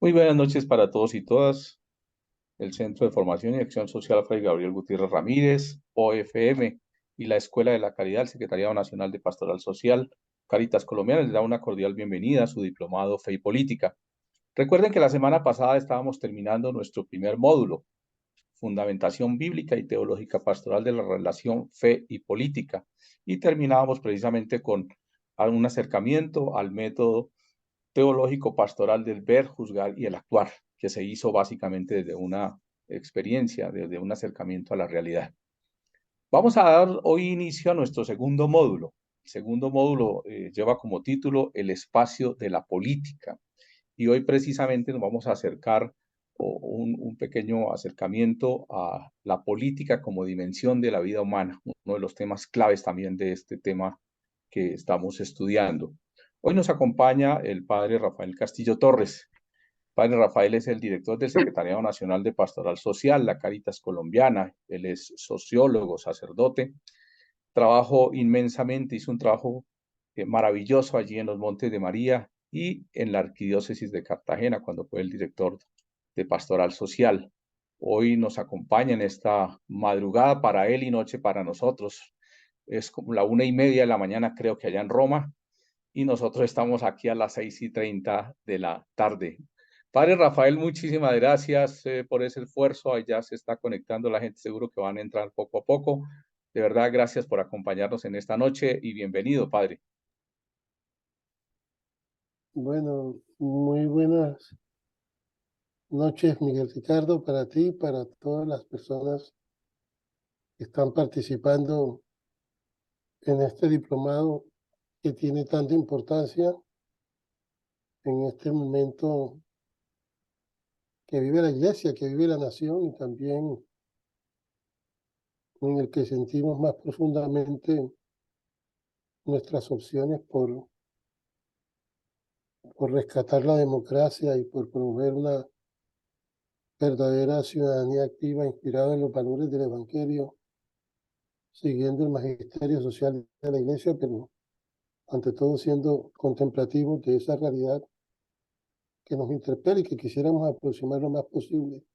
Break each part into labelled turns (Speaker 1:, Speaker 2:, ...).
Speaker 1: Muy buenas noches para todos y todas. El Centro de Formación y Acción Social Fray Gabriel Gutiérrez Ramírez, OFM, y la Escuela de la Caridad, el Secretariado Nacional de Pastoral Social, Cáritas Colombiana, les da una cordial bienvenida a su diplomado Fe y Política. Recuerden que la semana pasada estábamos terminando nuestro primer módulo, Fundamentación Bíblica y Teológica Pastoral de la Relación Fe y Política, y terminábamos precisamente con un acercamiento al método teológico pastoral del ver, juzgar y el actuar, que se hizo básicamente desde una experiencia, desde un acercamiento a la realidad. Vamos a dar hoy inicio a nuestro segundo módulo. El segundo módulo lleva como título El espacio de la política. Y hoy precisamente nos vamos a acercar un pequeño acercamiento a la política como dimensión de la vida humana, uno de los temas claves también de este tema que estamos estudiando. Hoy nos acompaña el padre Rafael Castillo Torres. Padre Rafael es el director del Secretariado Nacional de Pastoral Social, la Cáritas Colombiana. Él es sociólogo, sacerdote. Trabajó inmensamente, hizo un trabajo maravilloso allí en los Montes de María y en la Arquidiócesis de Cartagena, cuando fue el director de Pastoral Social. Hoy nos acompaña en esta madrugada para él y noche para nosotros. Es como la 1:30 de la mañana, creo que allá en Roma, y nosotros estamos aquí a las 6:30 de la tarde. Padre Rafael, muchísimas gracias por ese esfuerzo. Ahí ya se está conectando la gente, seguro que van a entrar poco a poco. De verdad, gracias por acompañarnos en esta noche y bienvenido, Padre.
Speaker 2: Bueno, muy buenas noches, Miguel Ricardo, para ti y para todas las personas que están participando en este diplomado que tiene tanta importancia en este momento que vive la Iglesia, que vive la nación y también en el que sentimos más profundamente nuestras opciones por rescatar la democracia y por promover una verdadera ciudadanía activa inspirada en los valores del Evangelio, siguiendo el magisterio social de la Iglesia, pero ante todo siendo contemplativos de esa realidad que nos interpela y que quisiéramos aproximar lo más posible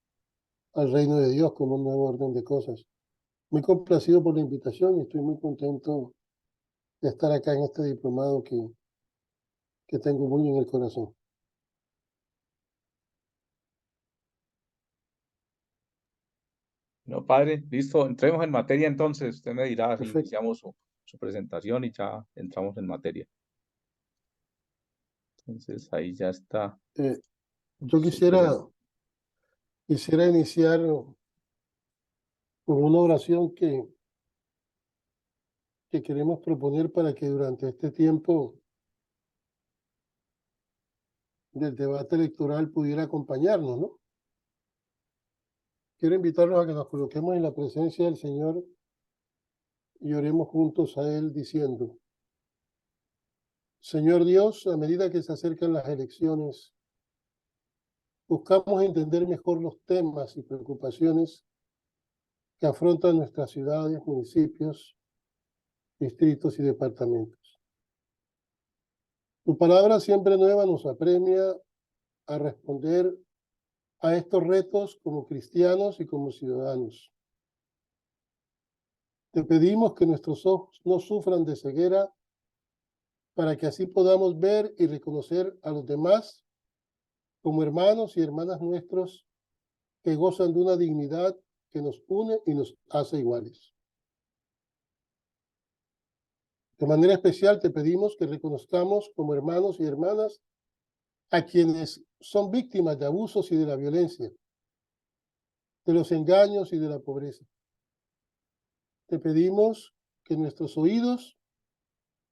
Speaker 2: al reino de Dios con un nuevo orden de cosas. Muy complacido por la invitación y estoy muy contento de estar acá en este diplomado que tengo muy en el corazón.
Speaker 1: No, Padre, listo, entremos en materia entonces. Usted me dirá si
Speaker 2: Perfecto.
Speaker 1: iniciamos su presentación y ya entramos en materia. Entonces, ahí ya está
Speaker 2: Yo
Speaker 1: su presentación.
Speaker 2: quisiera iniciar con una oración que queremos proponer para que durante este tiempo del debate electoral pudiera acompañarnos, ¿no? Quiero invitarlos a que nos coloquemos en la presencia del Señor y oremos juntos a Él diciendo: Señor Dios, a medida que se acercan las elecciones, buscamos entender mejor los temas y preocupaciones que afrontan nuestras ciudades, municipios, distritos y departamentos. Tu palabra siempre nueva nos apremia a responder a estos retos como cristianos y como ciudadanos. Te pedimos que nuestros ojos no sufran de ceguera para que así podamos ver y reconocer a los demás como hermanos y hermanas nuestros que gozan de una dignidad que nos une y nos hace iguales. De manera especial te pedimos que reconozcamos como hermanos y hermanas a quienes son víctimas de abusos y de la violencia, de los engaños y de la pobreza. Te pedimos que nuestros oídos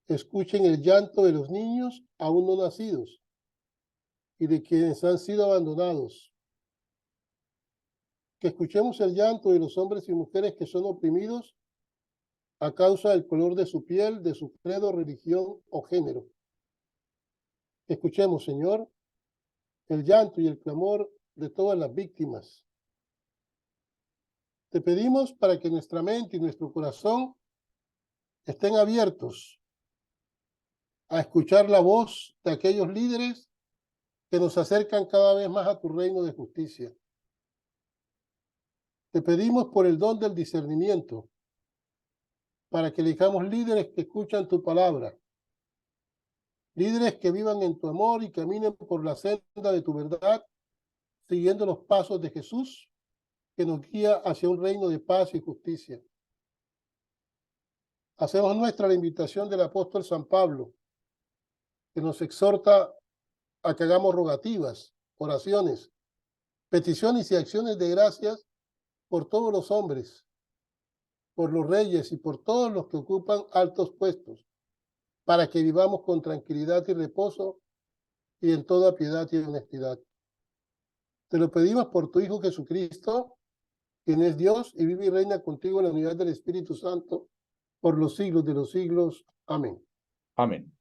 Speaker 2: escuchen el llanto de los niños aún no nacidos y de quienes han sido abandonados, que escuchemos el llanto de los hombres y mujeres que son oprimidos a causa del color de su piel, de su credo, religión o género. Escuchemos, Señor, el llanto y el clamor de todas las víctimas. Te pedimos para que nuestra mente y nuestro corazón estén abiertos a escuchar la voz de aquellos líderes que nos acercan cada vez más a tu reino de justicia. Te pedimos por el don del discernimiento, para que elijamos líderes que escuchan tu palabra, líderes que vivan en tu amor y caminen por la senda de tu verdad, siguiendo los pasos de Jesús, que nos guía hacia un reino de paz y justicia. Hacemos nuestra la invitación del apóstol San Pablo, que nos exhorta a que hagamos rogativas, oraciones, peticiones y acciones de gracias por todos los hombres, por los reyes y por todos los que ocupan altos puestos, para que vivamos con tranquilidad y reposo y en toda piedad y honestidad. Te lo pedimos por tu Hijo Jesucristo, quien es Dios y vive y reina contigo en la unidad del Espíritu Santo, por los siglos de los siglos. Amén.
Speaker 1: Amén.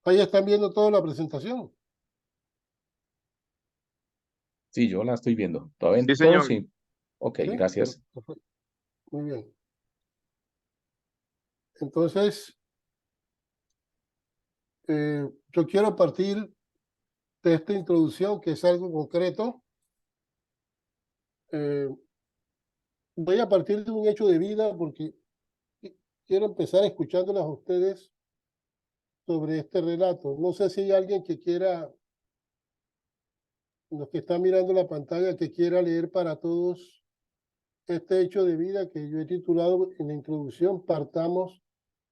Speaker 2: Ahí están viendo toda la presentación.
Speaker 1: Sí, yo la estoy viendo. ¿Todo bien?
Speaker 3: Sí,
Speaker 1: ¿Todo?
Speaker 3: señor.
Speaker 1: Sí. Ok,
Speaker 2: ¿Sí?
Speaker 1: gracias.
Speaker 2: Perfecto. Muy bien. Entonces, yo quiero partir de esta introducción, que es algo concreto. Voy a partir de un hecho de vida porque quiero empezar escuchándolas a ustedes sobre este relato. No sé si hay alguien que quiera, los que están mirando la pantalla, que quiera leer para todos este hecho de vida que yo he titulado en la introducción, partamos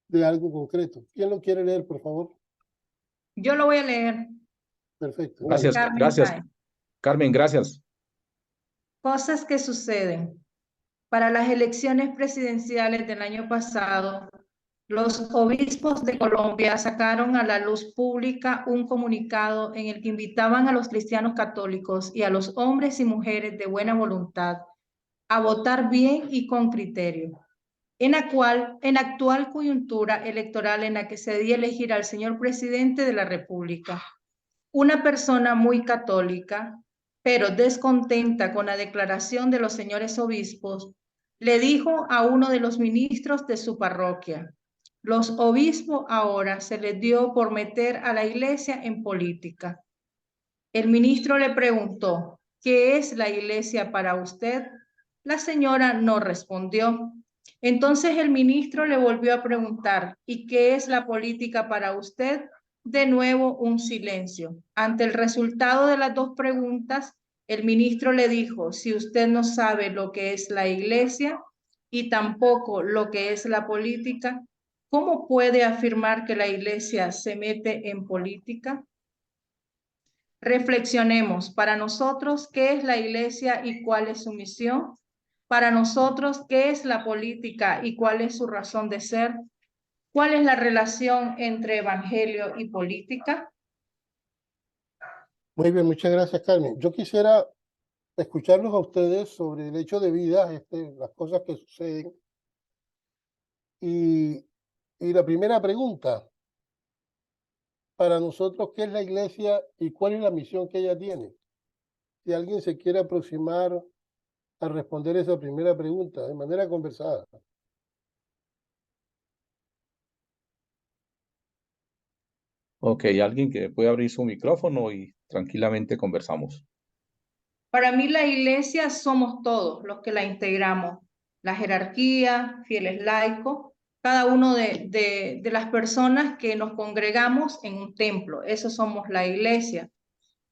Speaker 2: de algo concreto. ¿Quién lo quiere leer, por favor?
Speaker 4: Yo lo voy a leer.
Speaker 2: Perfecto.
Speaker 1: Gracias,
Speaker 4: Carmen
Speaker 1: gracias.
Speaker 4: Sáenz.
Speaker 1: Carmen, gracias.
Speaker 4: Cosas que suceden. Para las elecciones presidenciales del año pasado, los obispos de Colombia sacaron a la luz pública un comunicado en el que invitaban a los cristianos católicos y a los hombres y mujeres de buena voluntad a votar bien y con criterio. En la actual coyuntura electoral en la que se debía elegir al señor presidente de la República, una persona muy católica, pero descontenta con la declaración de los señores obispos, le dijo a uno de los ministros de su parroquia: los obispos ahora se les dio por meter a la iglesia en política. El ministro le preguntó: ¿qué es la iglesia para usted? La señora no respondió. Entonces el ministro le volvió a preguntar: ¿y qué es la política para usted? De nuevo un silencio. Ante el resultado de las dos preguntas, el ministro le dijo: si usted no sabe lo que es la iglesia y tampoco lo que es la política, ¿cómo puede afirmar que la iglesia se mete en política? Reflexionemos para nosotros qué es la iglesia y cuál es su misión. Para nosotros qué es la política y cuál es su razón de ser. ¿Cuál es la relación entre evangelio y política?
Speaker 2: Muy bien, muchas gracias, Carmen. Yo quisiera escucharlos a ustedes sobre el hecho de vida, las cosas que suceden. Y la primera pregunta, para nosotros, ¿qué es la iglesia y cuál es la misión que ella tiene? Si alguien se quiere aproximar a responder esa primera pregunta de manera conversada.
Speaker 1: Ok, alguien que puede abrir su micrófono y tranquilamente conversamos.
Speaker 4: Para mí la iglesia somos todos los que la integramos. La jerarquía, fieles laicos, cada uno de las personas que nos congregamos en un templo. Eso somos la iglesia.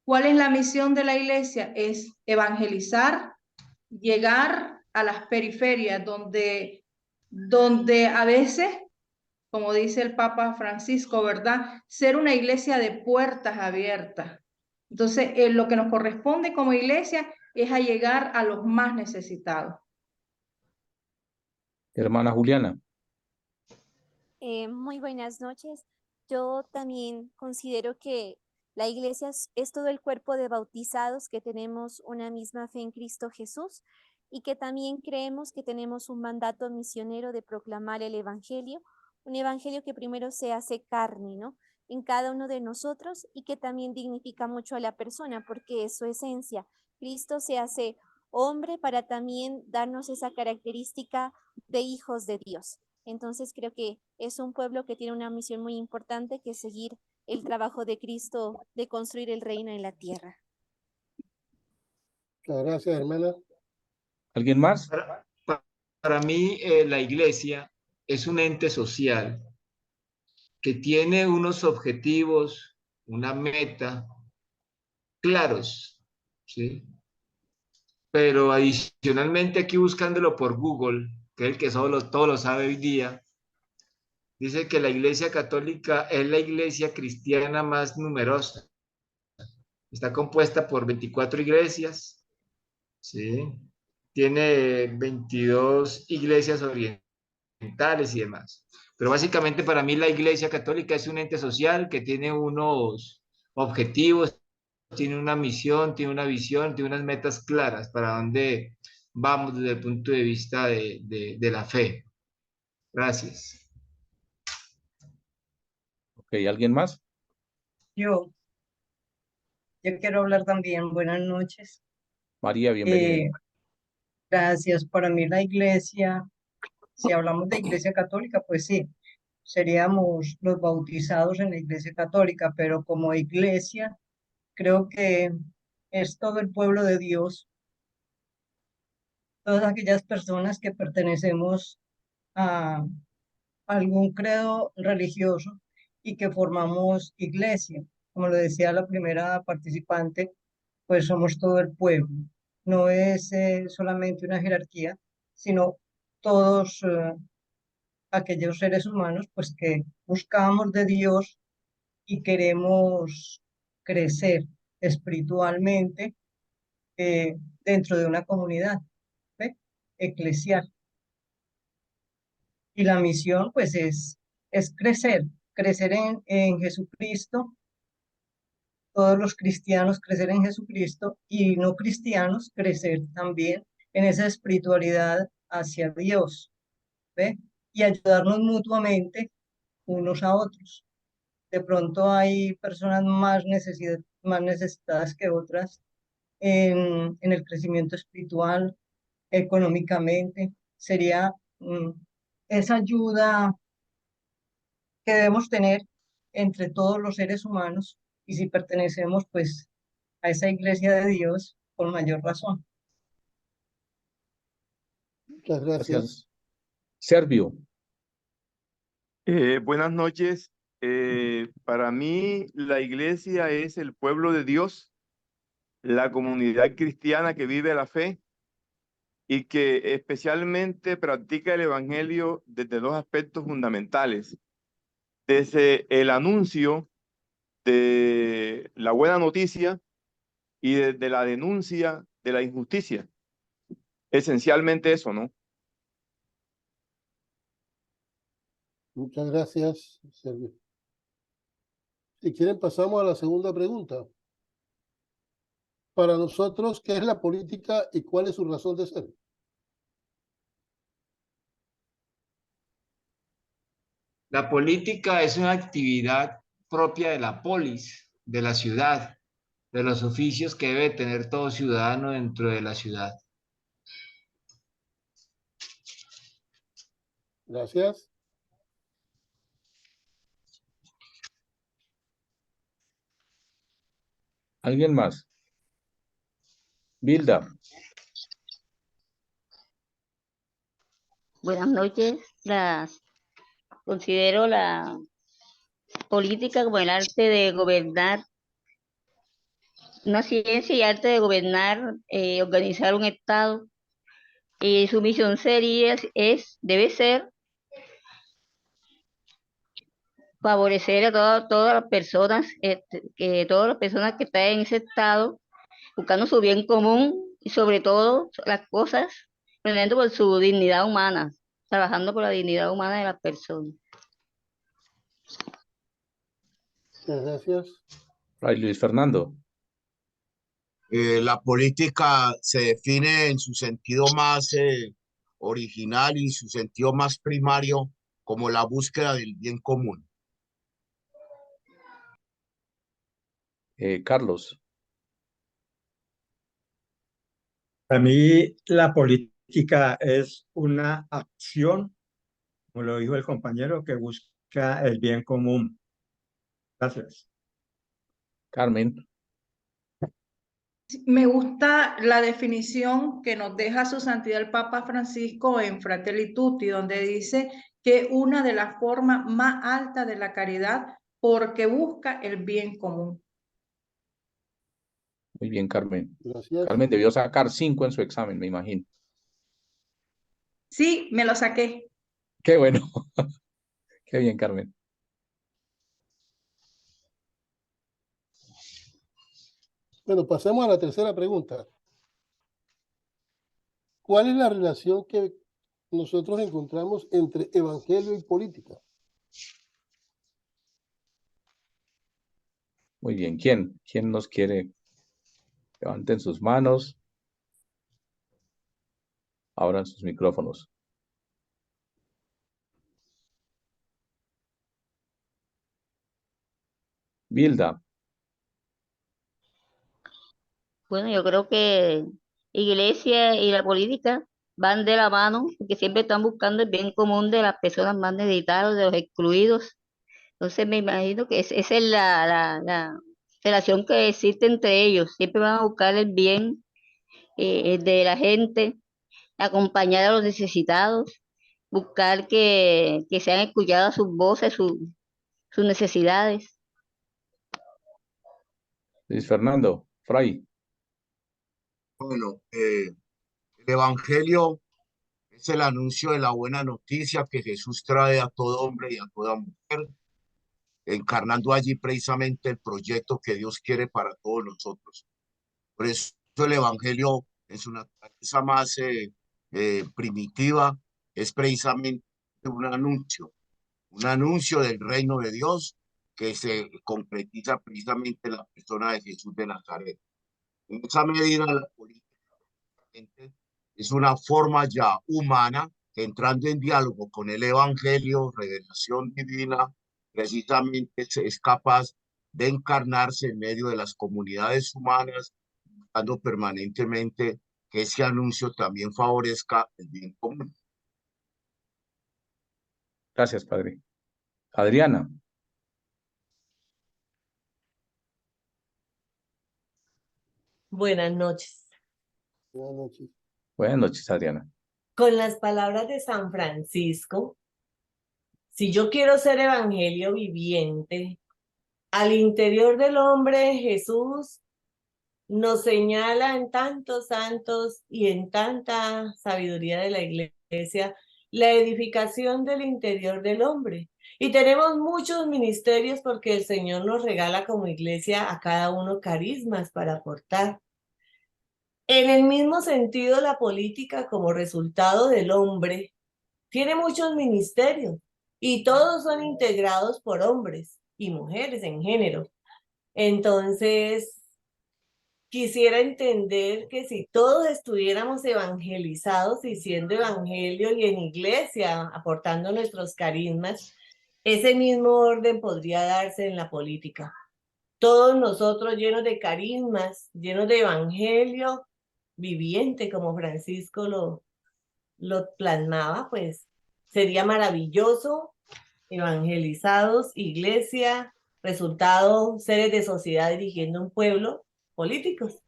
Speaker 4: ¿Cuál es la misión de la iglesia? Es evangelizar, llegar a las periferias donde a veces, como dice el Papa Francisco, ¿verdad? Ser una iglesia de puertas abiertas. Entonces, lo que nos corresponde como iglesia es a llegar a los más necesitados.
Speaker 1: Hermana Juliana.
Speaker 3: Muy buenas noches. Yo también considero que la iglesia es todo el cuerpo de bautizados que tenemos una misma fe en Cristo Jesús y que también creemos que tenemos un mandato misionero de proclamar el evangelio, un evangelio que primero se hace carne, ¿no? En cada uno de nosotros y que también dignifica mucho a la persona porque es su esencia. Cristo se hace hombre para también darnos esa característica de hijos de Dios. Entonces creo que es un pueblo que tiene una misión muy importante que es seguir el trabajo de Cristo de construir el reino en la tierra.
Speaker 2: Muchas gracias, hermana.
Speaker 1: ¿Alguien más?
Speaker 5: Para mí, la iglesia es un ente social que tiene unos objetivos, una meta claros, ¿sí? Pero adicionalmente aquí buscándolo por Google, que es el que todo lo sabe hoy día, dice que la iglesia católica es la iglesia cristiana más numerosa. Está compuesta por 24 iglesias, ¿sí? Tiene 22 iglesias orientales y demás. Pero básicamente para mí la iglesia católica es un ente social que tiene unos objetivos, tiene una misión, tiene una visión, tiene unas metas claras para dónde vamos desde el punto de vista de la fe. Gracias.
Speaker 1: Ok, ¿alguien más?
Speaker 6: Yo, yo quiero hablar también. Buenas noches.
Speaker 1: María, bienvenida.
Speaker 6: Gracias. Para mí la iglesia, si hablamos de iglesia católica, pues sí, seríamos los bautizados en la iglesia católica, pero como iglesia creo que es todo el pueblo de Dios, todas aquellas personas que pertenecemos a algún credo religioso y que formamos iglesia. Como lo decía la primera participante, pues somos todo el pueblo. No es solamente una jerarquía, sino todos aquellos seres humanos pues que buscamos de Dios y queremos crecer espiritualmente eh, dentro de una comunidad, ¿ve? Eclesial. Y la misión pues es crecer, crecer en Jesucristo, todos los cristianos crecer en Jesucristo y no cristianos crecer también en esa espiritualidad hacia Dios, ¿ve? Y ayudarnos mutuamente unos a otros. De pronto hay personas más necesitadas que otras en el crecimiento espiritual, económicamente. Sería esa ayuda que debemos tener entre todos los seres humanos y si pertenecemos pues a esa iglesia de Dios, con mayor razón.
Speaker 2: Muchas gracias.
Speaker 1: Gracias. Servio.
Speaker 7: Buenas noches. Para mí, la iglesia es el pueblo de Dios, la comunidad cristiana que vive la fe y que especialmente practica el evangelio desde dos aspectos fundamentales. Desde el anuncio de la buena noticia y desde la denuncia de la injusticia. Esencialmente eso, ¿no?
Speaker 2: Muchas gracias, Sergio. Si quieren, pasamos a la segunda pregunta. Para nosotros, ¿qué es la política y cuál es su razón de ser?
Speaker 5: La política es una actividad propia de la polis, de la ciudad, de los oficios que debe tener todo ciudadano dentro de la ciudad.
Speaker 2: Gracias.
Speaker 1: ¿Alguien más? Bilda.
Speaker 8: Buenas noches. Considero la política como el arte de gobernar, una ciencia y arte de gobernar, organizar un estado. Y su misión debe ser favorecer a todas las personas, todas las personas que están en ese estado, buscando su bien común y sobre todo las cosas, peleando por su dignidad humana, trabajando por la dignidad humana de las personas.
Speaker 2: Muchas gracias.
Speaker 1: Fray Luis Fernando.
Speaker 9: La política se define en su sentido más original y su sentido más primario como la búsqueda del bien común.
Speaker 1: Carlos.
Speaker 10: Para mí la política es una acción, como lo dijo el compañero, que busca el bien común. Gracias.
Speaker 1: Carmen.
Speaker 4: Me gusta la definición que nos deja su santidad el Papa Francisco en Fratelli Tutti, donde dice que una de las formas más altas de la caridad porque busca el bien común.
Speaker 1: Muy bien, Carmen.
Speaker 2: Gracias.
Speaker 1: Carmen debió sacar 5 en su examen, me imagino.
Speaker 4: Sí, me lo saqué.
Speaker 1: Qué bueno. Qué bien, Carmen.
Speaker 2: Bueno, pasemos a la tercera pregunta. ¿Cuál es la relación que nosotros encontramos entre evangelio y política?
Speaker 1: Muy bien. ¿Quién? ¿Quién nos quiere? Levanten sus manos. Abran sus micrófonos. Vilda.
Speaker 8: Bueno, yo creo que iglesia y la política van de la mano, porque siempre están buscando el bien común de las personas más necesitadas, de los excluidos. Entonces me imagino que esa es la relación que existe entre ellos. Siempre van a buscar el bien de la gente, acompañar a los necesitados, buscar que sean escuchadas sus voces, sus necesidades.
Speaker 1: Luis Fernando. Fray.
Speaker 9: Bueno, el Evangelio es el anuncio de la buena noticia que Jesús trae a todo hombre y a toda mujer, encarnando allí precisamente el proyecto que Dios quiere para todos nosotros. Por eso el Evangelio en su naturaleza más primitiva es precisamente un anuncio del reino de Dios que se concretiza precisamente en la persona de Jesús de Nazaret. En esa medida, la política es una forma ya humana, entrando en diálogo con el Evangelio, revelación divina, precisamente es capaz de encarnarse en medio de las comunidades humanas, buscando permanentemente que ese anuncio también favorezca el bien común.
Speaker 1: Gracias, padre. Adriana.
Speaker 11: Buenas noches.
Speaker 2: Buenas noches.
Speaker 1: Buenas noches, Adriana.
Speaker 11: Con las palabras de San Francisco, si yo quiero ser evangelio viviente, al interior del hombre Jesús nos señala en tantos santos y en tanta sabiduría de la iglesia la edificación del interior del hombre. Y tenemos muchos ministerios porque el Señor nos regala como iglesia a cada uno carismas para aportar. En el mismo sentido, la política como resultado del hombre tiene muchos ministerios y todos son integrados por hombres y mujeres en género. Entonces, quisiera entender que si todos estuviéramos evangelizados y siendo evangelio y en iglesia, aportando nuestros carismas, ese mismo orden podría darse en la política. Todos nosotros llenos de carismas, llenos de evangelio viviente, como Francisco lo plasmaba, pues sería maravilloso, evangelizados, iglesia, resultado, seres de sociedad dirigiendo un pueblo, políticos.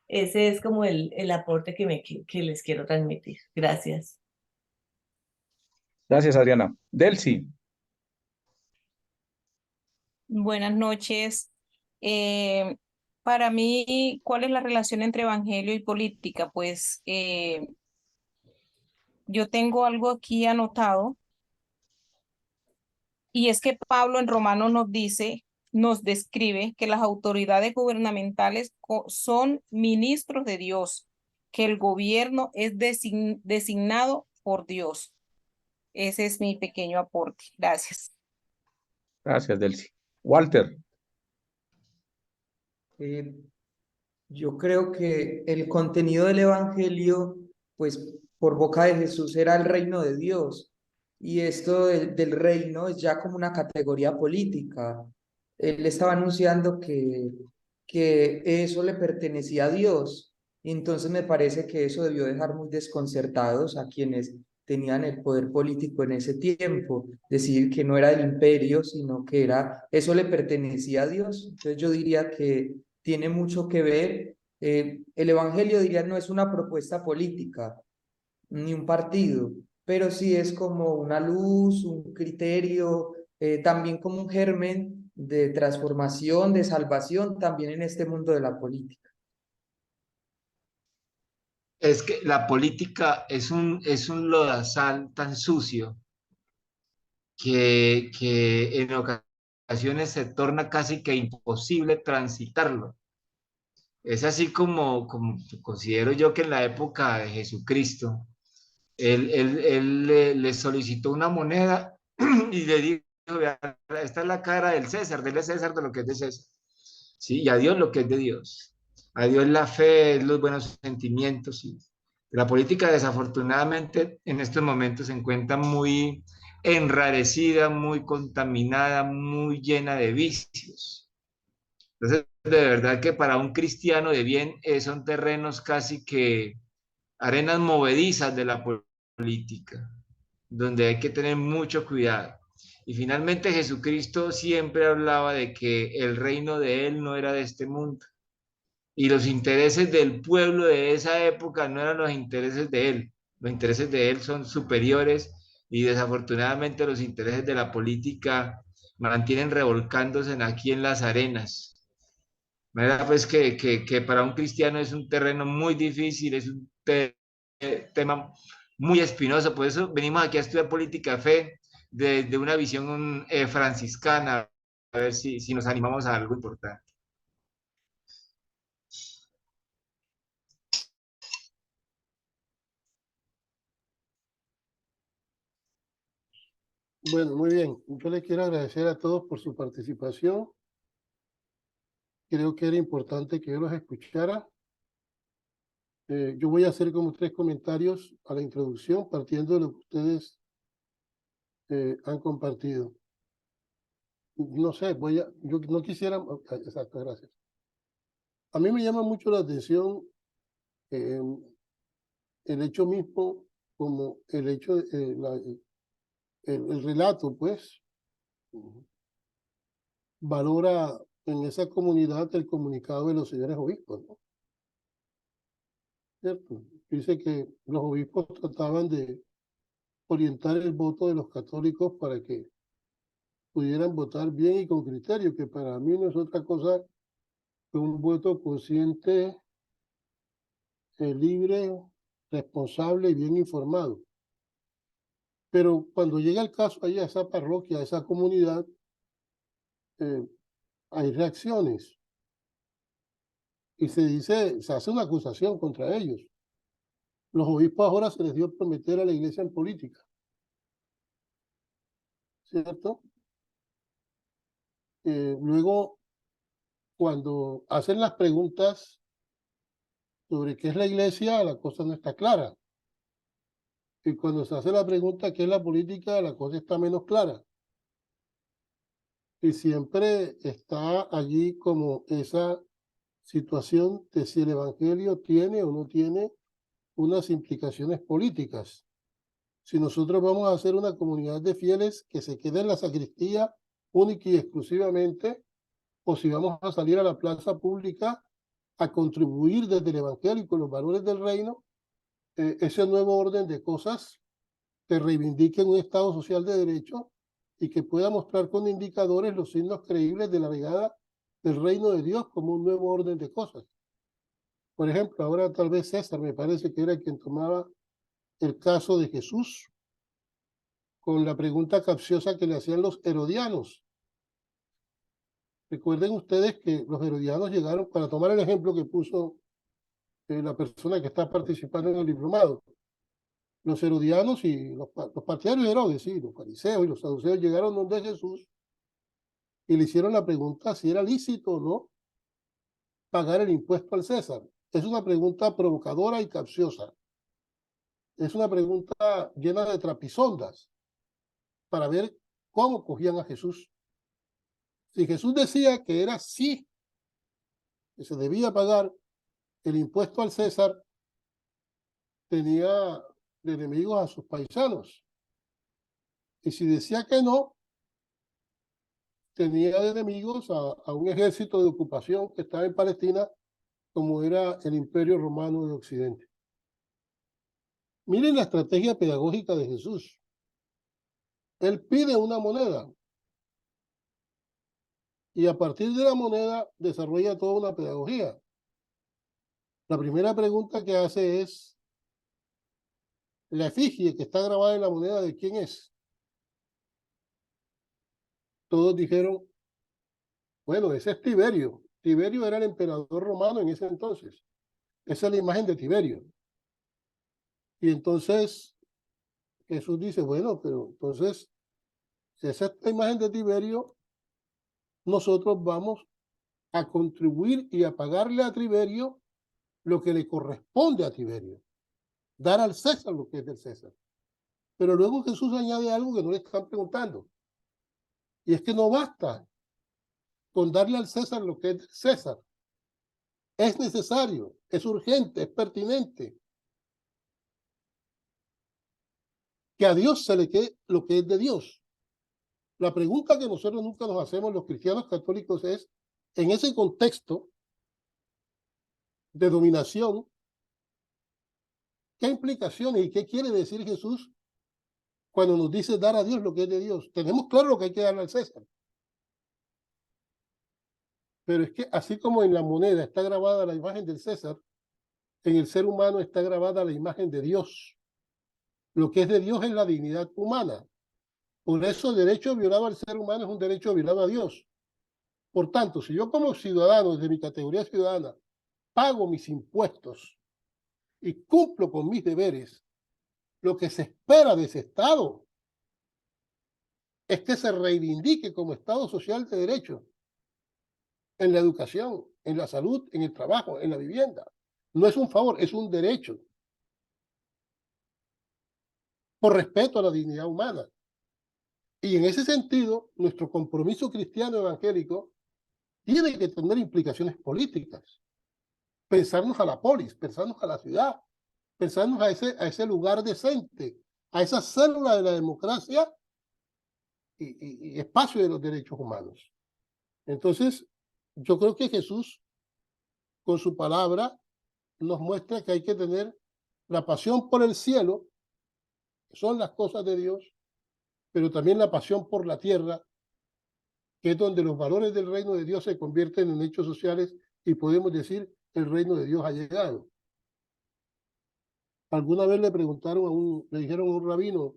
Speaker 11: Ese es como el aporte que les quiero transmitir. Gracias.
Speaker 1: Gracias, Adriana. Delcy.
Speaker 12: Buenas noches. Para mí, ¿cuál es la relación entre evangelio y política? Pues yo tengo algo aquí anotado, y es que Pablo en Romanos nos describe que las autoridades gubernamentales son ministros de Dios, que el gobierno es designado por Dios. Ese es mi pequeño aporte. Gracias.
Speaker 1: Gracias, Delcy. Walter.
Speaker 13: Yo creo que el contenido del Evangelio, pues por boca de Jesús era el reino de Dios. Y esto del reino es ya como una categoría política. Él estaba anunciando que eso le pertenecía a Dios. Y entonces me parece que eso debió dejar muy desconcertados a quienes tenían el poder político en ese tiempo. Decir que no era del imperio, sino que eso le pertenecía a Dios. Entonces yo diría que tiene mucho que ver. El Evangelio, diría, no es una propuesta política, ni un partido, pero sí es como una luz, un criterio, también como un germen de transformación, de salvación, también en este mundo de la política.
Speaker 5: Es que la política es un lodazal tan sucio que en ocasiones se torna casi que imposible transitarlo. Es así como considero yo que en la época de Jesucristo, él le solicitó una moneda y le dijo, "Vea, esta es la cara del César, dele a César de lo que es de César, ¿sí? Y a Dios lo que es de Dios. A Dios la fe, los buenos sentimientos. ¿Sí? La política desafortunadamente en estos momentos se encuentra muy enrarecida, muy contaminada, muy llena de vicios. Entonces, de verdad que para un cristiano de bien son terrenos casi que arenas movedizas de la política, donde hay que tener mucho cuidado. Y finalmente Jesucristo siempre hablaba de que el reino de él no era de este mundo. Y los intereses del pueblo de esa época no eran los intereses de él. Los intereses de él son superiores y desafortunadamente los intereses de la política mantienen revolcándose aquí en las arenas. ¿Verdad? Pues que para un cristiano es un terreno muy difícil, es un tema muy espinoso. Por eso venimos aquí a estudiar política de fe de una visión franciscana, a ver si nos animamos a algo importante.
Speaker 2: Bueno, muy bien. Yo les quiero agradecer a todos por su participación. Creo que era importante que yo los escuchara. Yo voy a hacer como 3 comentarios a la introducción, partiendo de lo que ustedes han compartido. No sé, yo no quisiera, exacto, gracias. A mí me llama mucho la atención el hecho mismo, como el hecho, el relato, pues, valora en esa comunidad el comunicado de los señores obispos, ¿no? ¿Cierto? Dice que los obispos trataban de orientar el voto de los católicos para que pudieran votar bien y con criterio, que para mí no es otra cosa que un voto consciente, libre, responsable y bien informado. Pero cuando llega el caso allá a esa parroquia, a esa comunidad, hay reacciones y se hace una acusación contra ellos. Los obispos ahora se les dio prometer a la iglesia en política, ¿cierto? Luego, cuando hacen las preguntas sobre qué es la iglesia, la cosa no está clara. Y cuando se hace la pregunta qué es la política, la cosa está menos clara. Y siempre está allí como esa situación de si el evangelio tiene o no tiene unas implicaciones políticas. Si nosotros vamos a hacer una comunidad de fieles que se quede en la sacristía única y exclusivamente, o si vamos a salir a la plaza pública a contribuir desde el evangelio y con los valores del reino, ese nuevo orden de cosas que reivindique un Estado social de derecho y que pueda mostrar con indicadores los signos creíbles de la llegada del reino de Dios como un nuevo orden de cosas. Por ejemplo, ahora tal vez César me parece que era quien tomaba el caso de Jesús con la pregunta capciosa que le hacían los herodianos. Recuerden ustedes que los herodianos llegaron, para tomar el ejemplo que puso la persona que está participando en el diplomado, los herodianos y los partidarios de Herodes, sí, los fariseos y los saduceos llegaron donde Jesús y le hicieron la pregunta si era lícito o no pagar el impuesto al César. Es una pregunta provocadora y capciosa. Es una pregunta llena de trapisondas para ver cómo cogían a Jesús. Si Jesús decía que era sí, que se debía pagar el impuesto al César, tenía de enemigos a sus paisanos. Y si decía que no, tenía de enemigos a un ejército de ocupación que estaba en Palestina, como era el Imperio Romano de Occidente. Miren la estrategia pedagógica de Jesús. Él pide una moneda y a partir de la moneda desarrolla toda una pedagogía. La primera pregunta que hace es, la efigie que está grabada en la moneda, ¿de quién es? Todos dijeron, bueno, ese es Tiberio. Tiberio era el emperador romano en ese entonces. Esa es la imagen de Tiberio. Y entonces Jesús dice, bueno, pero entonces, si esa es la imagen de Tiberio, nosotros vamos a contribuir y a pagarle a Tiberio lo que le corresponde a Tiberio. Dar al César lo que es del César. Pero luego Jesús añade algo que no le están preguntando. Y es que no basta con darle al César lo que es del César. Es necesario, es urgente, es pertinente que a Dios se le quede lo que es de Dios. La pregunta que nosotros nunca nos hacemos los cristianos católicos es, en ese contexto de dominación, ¿qué implicaciones y qué quiere decir Jesús cuando nos dice dar a Dios lo que es de Dios? Tenemos claro lo que hay que darle al César. Pero es que así como en la moneda está grabada la imagen del César, en el ser humano está grabada la imagen de Dios. Lo que es de Dios es la dignidad humana. Por eso el derecho violado al ser humano es un derecho violado a Dios. Por tanto, si yo como ciudadano, desde mi categoría ciudadana, pago mis impuestos y cumplo con mis deberes, lo que se espera de ese Estado es que se reivindique como Estado social de derecho en la educación, en la salud, en el trabajo, en la vivienda. No es un favor, es un derecho. Por respeto a la dignidad humana. Y en ese sentido, nuestro compromiso cristiano evangélico tiene que tener implicaciones políticas. Pensarnos a la polis, pensarnos a la ciudad, pensarnos a ese lugar decente, a esa célula de la democracia y espacio de los derechos humanos. Entonces, yo creo que Jesús, con su palabra, nos muestra que hay que tener la pasión por el cielo, que son las cosas de Dios, pero también la pasión por la tierra, que es donde los valores del reino de Dios se convierten en hechos sociales y podemos decir, el reino de Dios ha llegado. Alguna vez le preguntaron le dijeron a un rabino,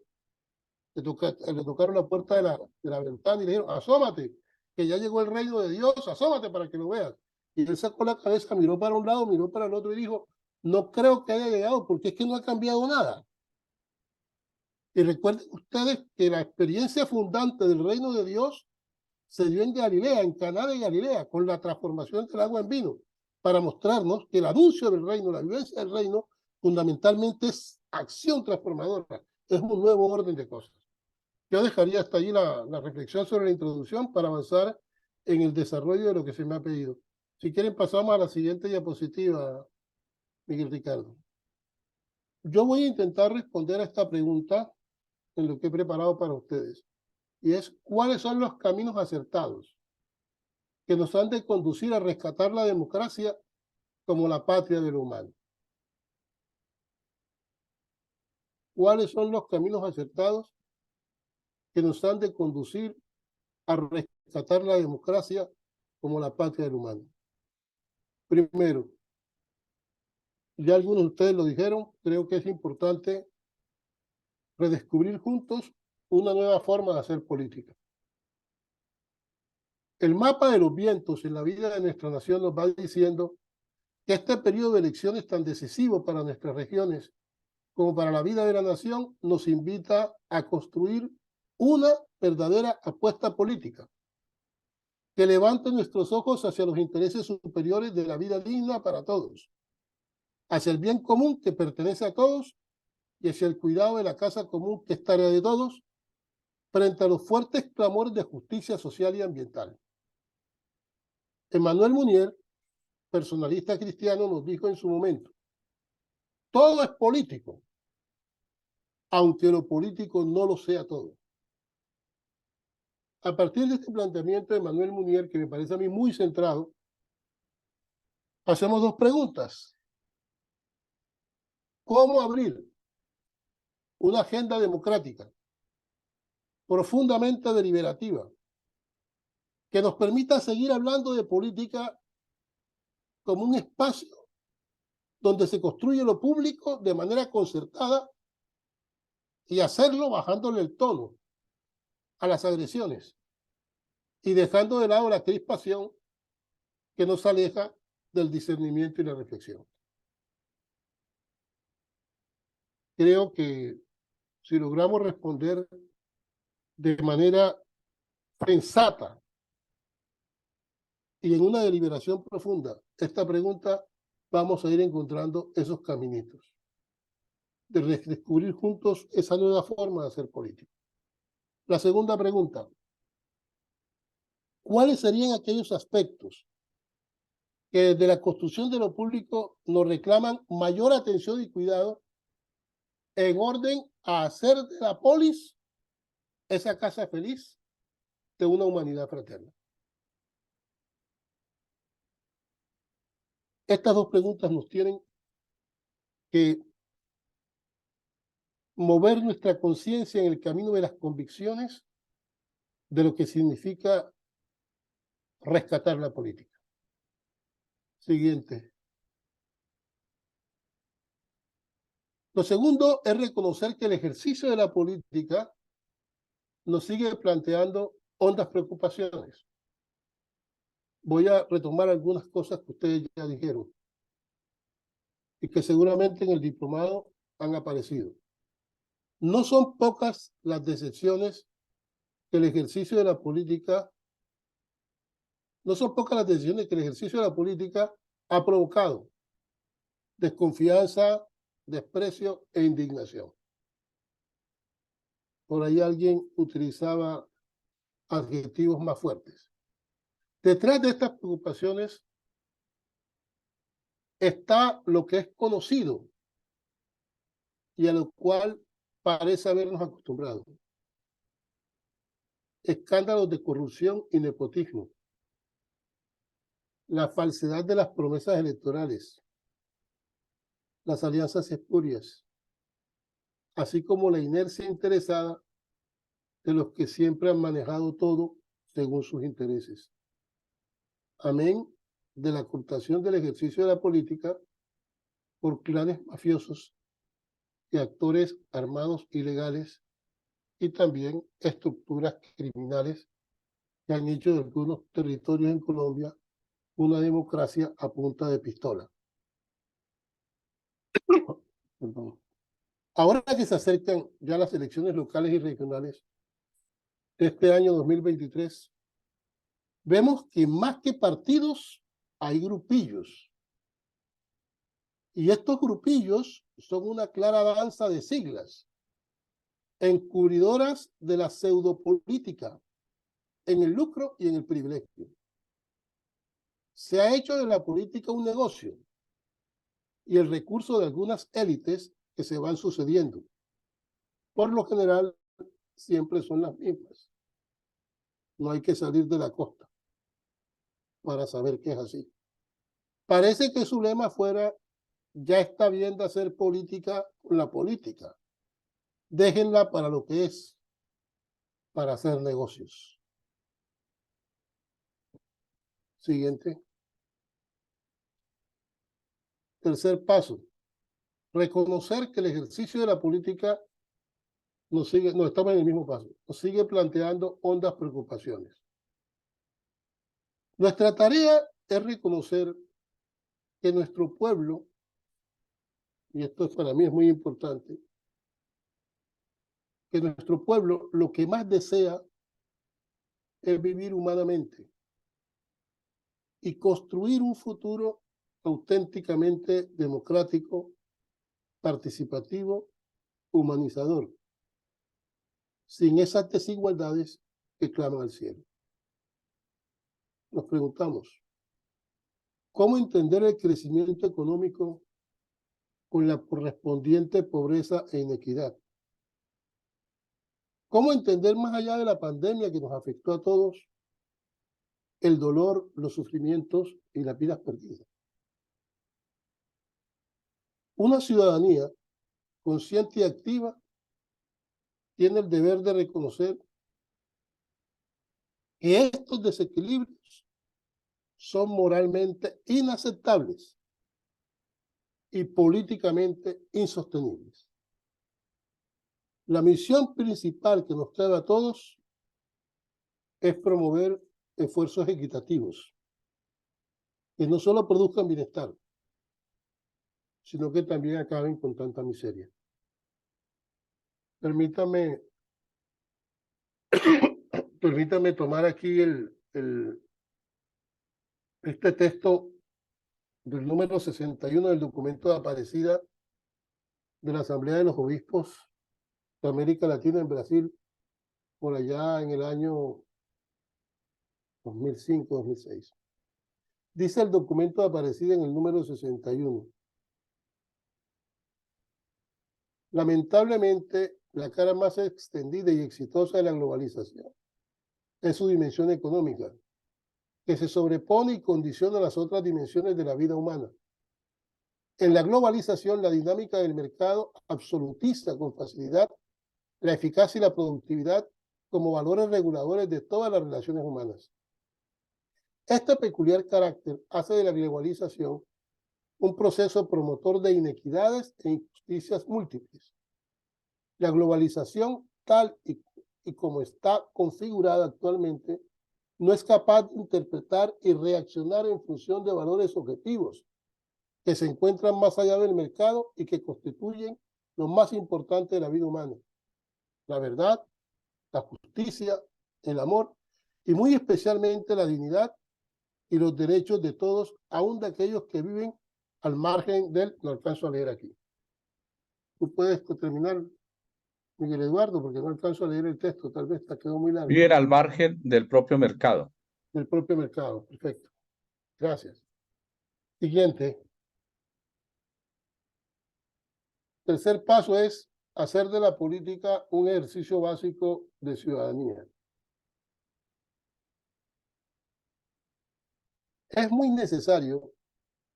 Speaker 2: le tocaron la puerta de la ventana y le dijeron, asómate, que ya llegó el reino de Dios, asómate para que lo veas. Y él sacó la cabeza, miró para un lado, miró para el otro y dijo, no creo que haya llegado porque es que no ha cambiado nada. Y recuerden ustedes que la experiencia fundante del reino de Dios se dio en Galilea, en Caná de Galilea, con la transformación del agua en vino, para mostrarnos que el anuncio del reino, la vivencia del reino, fundamentalmente es acción transformadora, es un nuevo orden de cosas. Yo dejaría hasta allí la reflexión sobre la introducción para avanzar en el desarrollo de lo que se me ha pedido. Si quieren pasamos a la siguiente diapositiva, Miguel Ricardo. Yo voy a intentar responder a esta pregunta en lo que he preparado para ustedes. Y es, ¿cuáles son los caminos acertados que nos han de conducir a rescatar la democracia como la patria de lo humano? ¿Cuáles son los caminos acertados que nos han de conducir a rescatar la democracia como la patria del humano? Primero, ya algunos de ustedes lo dijeron, creo que es importante redescubrir juntos una nueva forma de hacer política. El mapa de los vientos en la vida de nuestra nación nos va diciendo que este periodo de elecciones tan decisivo para nuestras regiones como para la vida de la nación nos invita a construir una verdadera apuesta política. que levante nuestros ojos hacia los intereses superiores de la vida digna para todos, hacia el bien común que pertenece a todos y hacia el cuidado de la casa común que es tarea de todos, frente a los fuertes clamores de justicia social y ambiental. Emmanuel Mounier, personalista cristiano, nos dijo en su momento: todo es político, aunque lo político no lo sea todo. A partir de este planteamiento de Emmanuel Mounier, que me parece a mí muy centrado, hacemos dos preguntas. ¿Cómo abrir una agenda democrática profundamente deliberativa que nos permita seguir hablando de política como un espacio donde se construye lo público de manera concertada y hacerlo bajándole el tono a las agresiones y dejando de lado la crispación que nos aleja del discernimiento y la reflexión? Creo que si logramos responder de manera sensata y en una deliberación profunda esta pregunta, vamos a ir encontrando esos caminitos de redescubrir juntos esa nueva forma de hacer política. La segunda pregunta: ¿cuáles serían aquellos aspectos que desde la construcción de lo público nos reclaman mayor atención y cuidado en orden a hacer de la polis esa casa feliz de una humanidad fraterna? Estas dos preguntas nos tienen que mover nuestra conciencia en el camino de las convicciones de lo que significa rescatar la política. Siguiente. Lo segundo es reconocer que el ejercicio de la política nos sigue planteando hondas preocupaciones. Voy a retomar algunas cosas que ustedes ya dijeron y que seguramente en el diplomado han aparecido. No son pocas las decepciones que el ejercicio de la política, ha provocado: desconfianza, desprecio e indignación. Por ahí alguien utilizaba adjetivos más fuertes. Detrás de estas preocupaciones está lo que es conocido y a lo cual parece habernos acostumbrado: escándalos de corrupción y nepotismo, la falsedad de las promesas electorales, las alianzas espurias, así como la inercia interesada de los que siempre han manejado todo según sus intereses. Amén de la ocultación del ejercicio de la política por clanes mafiosos y actores armados ilegales y también estructuras criminales que han hecho de algunos territorios en Colombia una democracia a punta de pistola. Ahora que se acercan ya las elecciones locales y regionales de este año 2023, vemos que más que partidos hay grupillos. Y estos grupillos son una clara danza de siglas, encubridoras de la pseudopolítica, en el lucro y en el privilegio. Se ha hecho de la política un negocio y el recurso de algunas élites que se van sucediendo. Por lo general, siempre son las mismas. No hay que salir de la costa para saber que es así. Parece que su lema fuera: ya está bien de hacer política con la política. Déjenla para lo que es, para hacer negocios. Siguiente. Tercer paso: reconocer que el ejercicio de la política no estamos en el mismo paso, nos sigue planteando hondas preocupaciones. Nuestra tarea es reconocer que nuestro pueblo, y esto para mí es muy importante, que nuestro pueblo lo que más desea es vivir humanamente, y construir un futuro auténticamente democrático, participativo, humanizador, sin esas desigualdades que claman al cielo. Nos preguntamos, ¿cómo entender el crecimiento económico con la correspondiente pobreza e inequidad? ¿Cómo entender más allá de la pandemia que nos afectó a todos el dolor, los sufrimientos y las vidas perdidas? Una ciudadanía consciente y activa tiene el deber de reconocer que estos desequilibrios son moralmente inaceptables y políticamente insostenibles. La misión principal que nos queda a todos es promover esfuerzos equitativos que no solo produzcan bienestar, sino que también acaben con tanta miseria. Permítame tomar aquí este texto del número 61 del documento de Aparecida de la Asamblea de los Obispos de América Latina en Brasil, por allá en el año 2005-2006. Dice el documento de Aparecida en el número 61. Lamentablemente, la cara más extendida y exitosa de la globalización es su dimensión económica, que se sobrepone y condiciona las otras dimensiones de la vida humana. En la globalización, la dinámica del mercado absolutiza con facilidad la eficacia y la productividad como valores reguladores de todas las relaciones humanas. Este peculiar carácter hace de la globalización un proceso promotor de inequidades e injusticias múltiples. La globalización, tal y como está configurada actualmente, no es capaz de interpretar y reaccionar en función de valores objetivos que se encuentran más allá del mercado y que constituyen lo más importante de la vida humana: la verdad, la justicia, el amor y muy especialmente la dignidad y los derechos de todos, aun de aquellos que viven al margen del... No alcanzo a leer aquí. Tú puedes terminar, Miguel Eduardo, porque no alcanzo a leer el texto, tal vez te quedó muy largo.
Speaker 1: Viven al margen del propio mercado.
Speaker 2: Del propio mercado, perfecto. Gracias. Siguiente. Tercer paso es hacer de la política un ejercicio básico de ciudadanía. Es muy necesario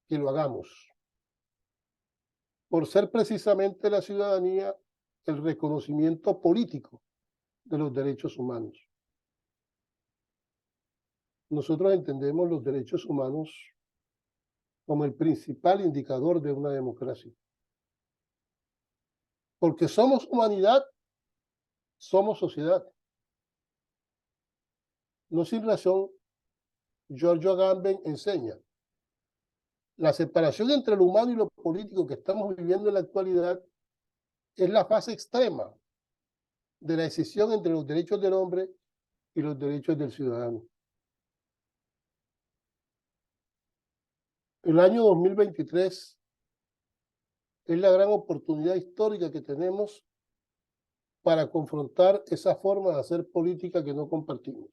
Speaker 2: que lo hagamos, por ser precisamente la ciudadanía el reconocimiento político de los derechos humanos. Nosotros entendemos los derechos humanos como el principal indicador de una democracia. Porque somos humanidad, somos sociedad. No sin razón, Giorgio Agamben enseña: la separación entre lo humano y lo político que estamos viviendo en la actualidad es la fase extrema de la decisión entre los derechos del hombre y los derechos del ciudadano. El año 2023 es la gran oportunidad histórica que tenemos para confrontar esa forma de hacer política que no compartimos.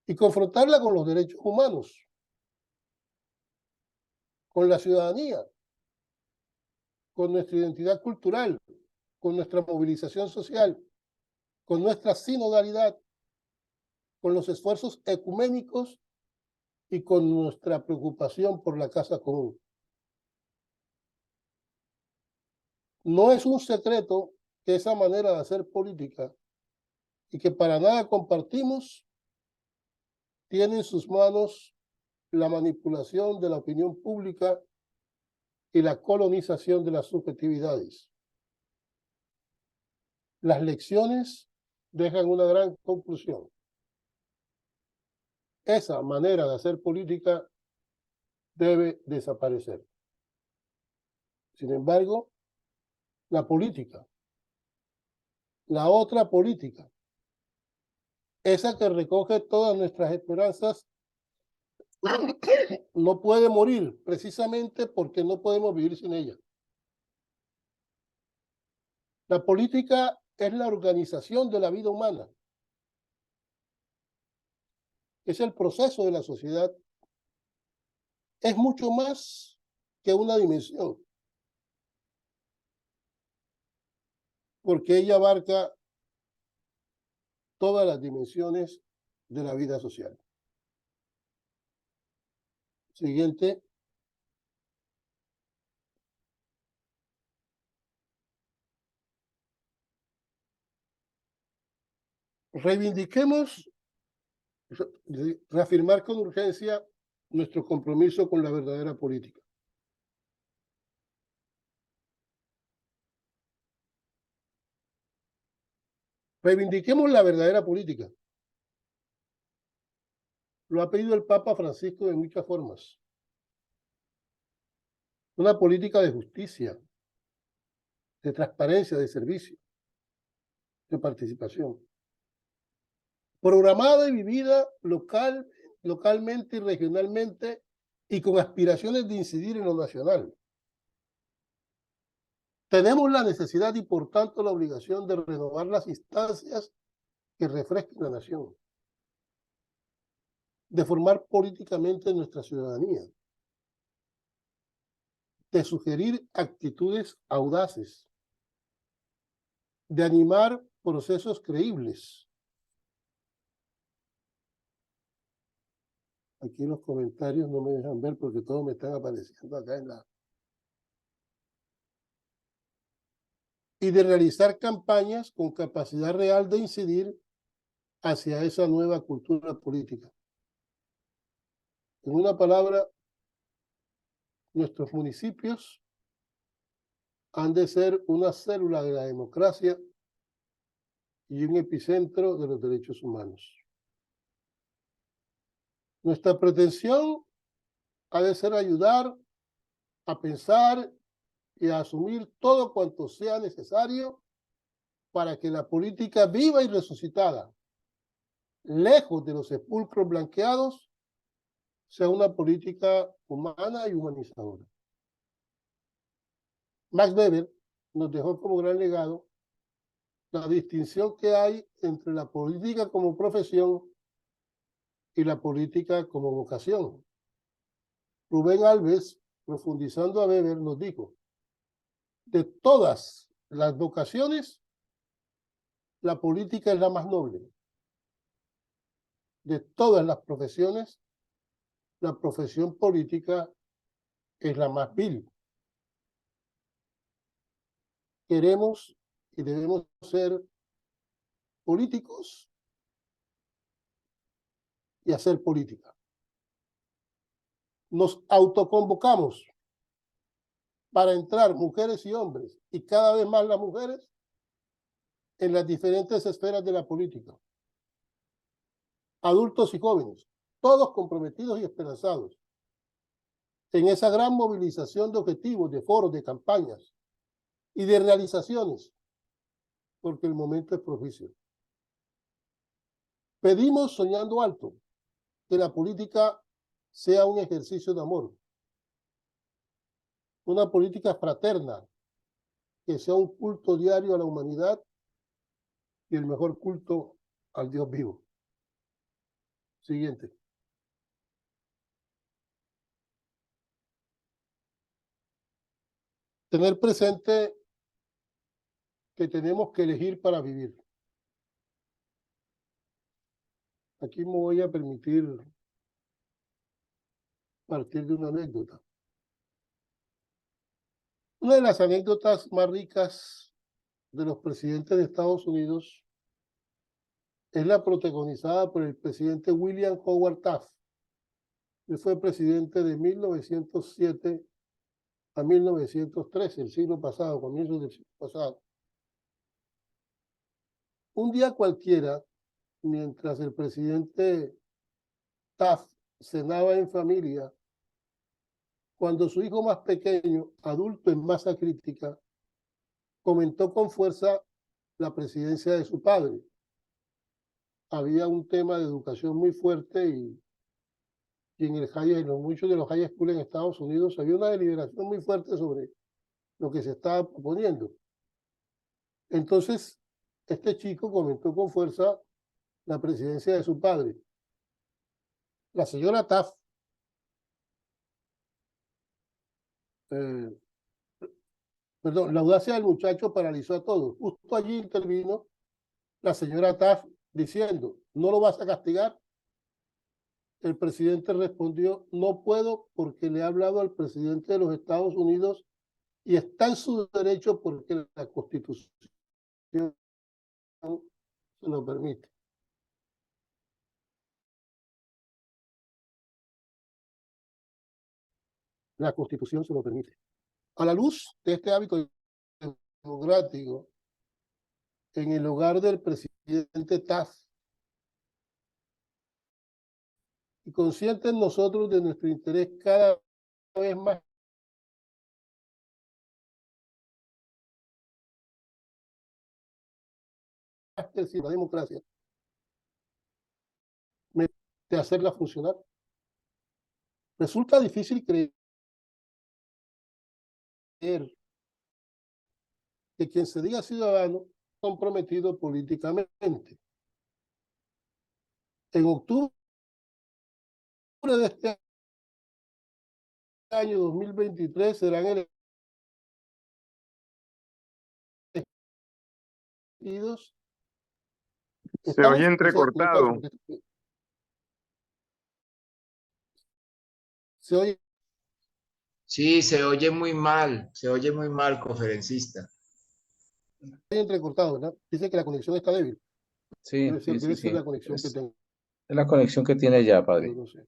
Speaker 2: Y confrontarla con los derechos humanos, con la ciudadanía, con nuestra identidad cultural, con nuestra movilización social, con nuestra sinodalidad, con los esfuerzos ecuménicos y con nuestra preocupación por la casa común. No es un secreto que esa manera de hacer política, y que para nada compartimos, tiene en sus manos la manipulación de la opinión pública y la colonización de las subjetividades. Las lecciones dejan una gran conclusión. Esa manera de hacer política debe desaparecer. Sin embargo, la política, la otra política, esa que recoge todas nuestras esperanzas no puede morir precisamente porque no podemos vivir sin ella. La política es la organización de la vida humana. Es el proceso de la sociedad. Es mucho más que una dimensión, porque ella abarca todas las dimensiones de la vida social. Siguiente. Reivindiquemos, reafirmar con urgencia nuestro compromiso con la verdadera política. Reivindiquemos la verdadera política. Lo ha pedido el Papa Francisco de muchas formas. Una política de justicia, de transparencia, de servicio, de participación. Programada y vivida localmente y regionalmente y con aspiraciones de incidir en lo nacional. Tenemos la necesidad y por tanto la obligación de renovar las instancias que refresquen la nación, de formar políticamente nuestra ciudadanía, de sugerir actitudes audaces, de animar procesos creíbles. Aquí los comentarios no me dejan ver porque todos me están apareciendo acá en la... Y de realizar campañas con capacidad real de incidir hacia esa nueva cultura política. En una palabra, nuestros municipios han de ser una célula de la democracia y un epicentro de los derechos humanos. Nuestra pretensión ha de ser ayudar a pensar y a asumir todo cuanto sea necesario para que la política viva y resucitada, lejos de los sepulcros blanqueados, sea una política humana y humanizadora. Max Weber nos dejó como gran legado la distinción que hay entre la política como profesión y la política como vocación. Rubén Alves, profundizando a Weber, nos dijo: de todas las vocaciones, la política es la más noble. De todas las profesiones, la profesión política es la más vil. Queremos y debemos ser políticos y hacer política. Nos autoconvocamos para entrar mujeres y hombres, y cada vez más las mujeres, en las diferentes esferas de la política. Adultos y jóvenes, todos comprometidos y esperanzados en esa gran movilización de objetivos, de foros, de campañas y de realizaciones, porque el momento es propicio. Pedimos, soñando alto, que la política sea un ejercicio de amor, una política fraterna, que sea un culto diario a la humanidad y el mejor culto al Dios vivo. Siguiente. Tener presente que tenemos que elegir para vivir. Aquí me voy a permitir partir de una anécdota. Una de las anécdotas más ricas de los presidentes de Estados Unidos es la protagonizada por el presidente William Howard Taft. Él fue presidente de 1907 a 1913, el siglo pasado, comienzos del siglo pasado. Un día cualquiera, mientras el presidente Taft cenaba en familia, cuando su hijo más pequeño, adulto en masa crítica, comentó con fuerza la presidencia de su padre. Había un tema de educación muy fuerte y y en muchos de los high school en Estados Unidos había una deliberación muy fuerte sobre lo que se estaba proponiendo. Entonces, este chico comentó con fuerza la presidencia de su padre. La señora Taft la audacia del muchacho paralizó a todos. Justo allí intervino la señora Taft diciendo, ¿no lo vas a castigar? El presidente respondió, no puedo porque le he hablado al presidente de los Estados Unidos y está en su derecho porque la Constitución se lo permite. La Constitución se lo permite. A la luz de este hábito democrático, en el hogar del presidente Taft, y conscientes nosotros de nuestro interés cada vez más creciente la democracia, de hacerla funcionar. Resulta difícil creer que quien se diga ciudadano comprometido políticamente. En octubre de este año 2023 serán elegidos.
Speaker 7: Se oye entrecortado.
Speaker 2: Se oye.
Speaker 5: Sí, se oye muy mal, conferencista.
Speaker 2: Entrecortado, ¿verdad? Dice que la conexión está débil.
Speaker 1: Sí,
Speaker 2: Debe ser la conexión que tengo.
Speaker 1: Es la conexión que tiene ya, padre.
Speaker 2: No sé.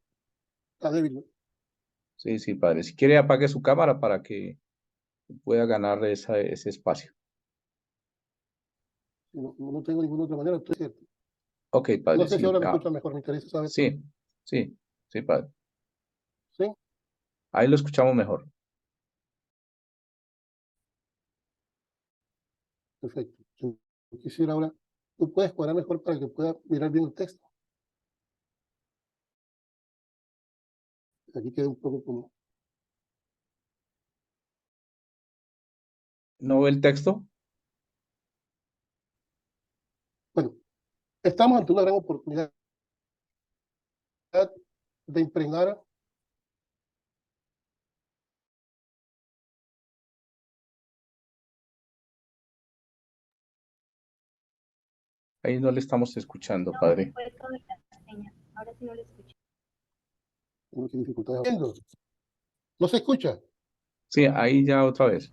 Speaker 2: Está débil, ¿no?
Speaker 1: Sí, sí, padre. Si quiere, apague su cámara para que pueda ganar ese espacio.
Speaker 2: No tengo ninguna otra manera, estoy cierto.
Speaker 1: Ok, padre.
Speaker 2: No sé
Speaker 1: sí,
Speaker 2: si ahora me escucha mejor, me interesa saber.
Speaker 1: Sí, padre.
Speaker 2: ¿Sí?
Speaker 1: Ahí lo escuchamos mejor.
Speaker 2: Perfecto. Yo quisiera ahora, tú puedes cuadrar mejor para que pueda mirar bien el texto. Aquí queda un poco como.
Speaker 1: ¿No ve el texto?
Speaker 2: Bueno, estamos ante una gran oportunidad de impregnar
Speaker 1: Ahí no le estamos escuchando, padre.
Speaker 3: Ahora sí no le escucho.
Speaker 2: ¿Qué dificultades? ¿No se escucha?
Speaker 1: Sí, ahí ya otra vez.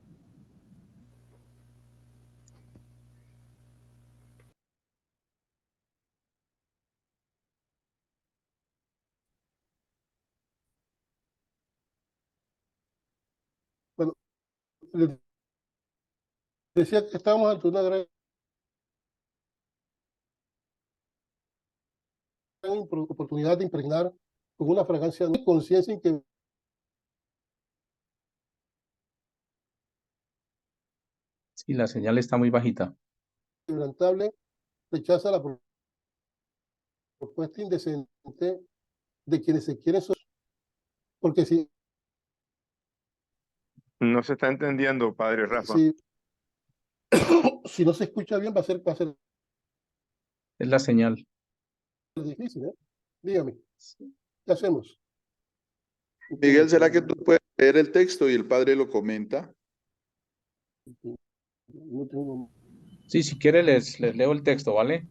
Speaker 2: Bueno, les decía que estamos ante una gran oportunidad de impregnar con una fragancia de conciencia en que
Speaker 1: Sí, la señal está muy bajita.
Speaker 2: inquebrantable rechaza la propuesta indecente de quienes se quieren porque si
Speaker 7: No se está entendiendo, padre Rafa.
Speaker 2: si no se escucha bien va a ser
Speaker 1: Es la señal.
Speaker 2: difícil, ¿eh? Dígame, ¿qué hacemos?
Speaker 14: Miguel, ¿será que tú puedes leer el texto y el padre lo comenta?
Speaker 2: No tengo...
Speaker 1: Sí, si quiere les leo el texto, ¿vale?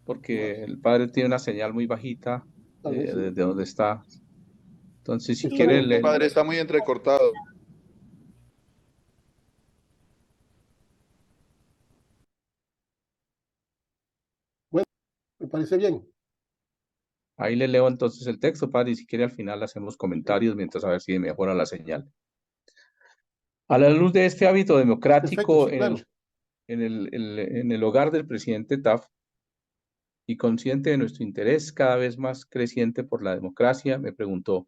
Speaker 1: Porque el padre tiene una señal muy bajita de donde está. Entonces, si quiere...
Speaker 14: El padre está muy entrecortado.
Speaker 2: Bueno, me parece bien.
Speaker 1: Ahí le leo entonces el texto, padre, y si quiere al final hacemos comentarios mientras a ver si mejora la señal. A la luz de este hábito democrático
Speaker 2: Perfecto, sí,
Speaker 1: en el hogar del presidente Taft y consciente de nuestro interés cada vez más creciente por la democracia, me preguntó,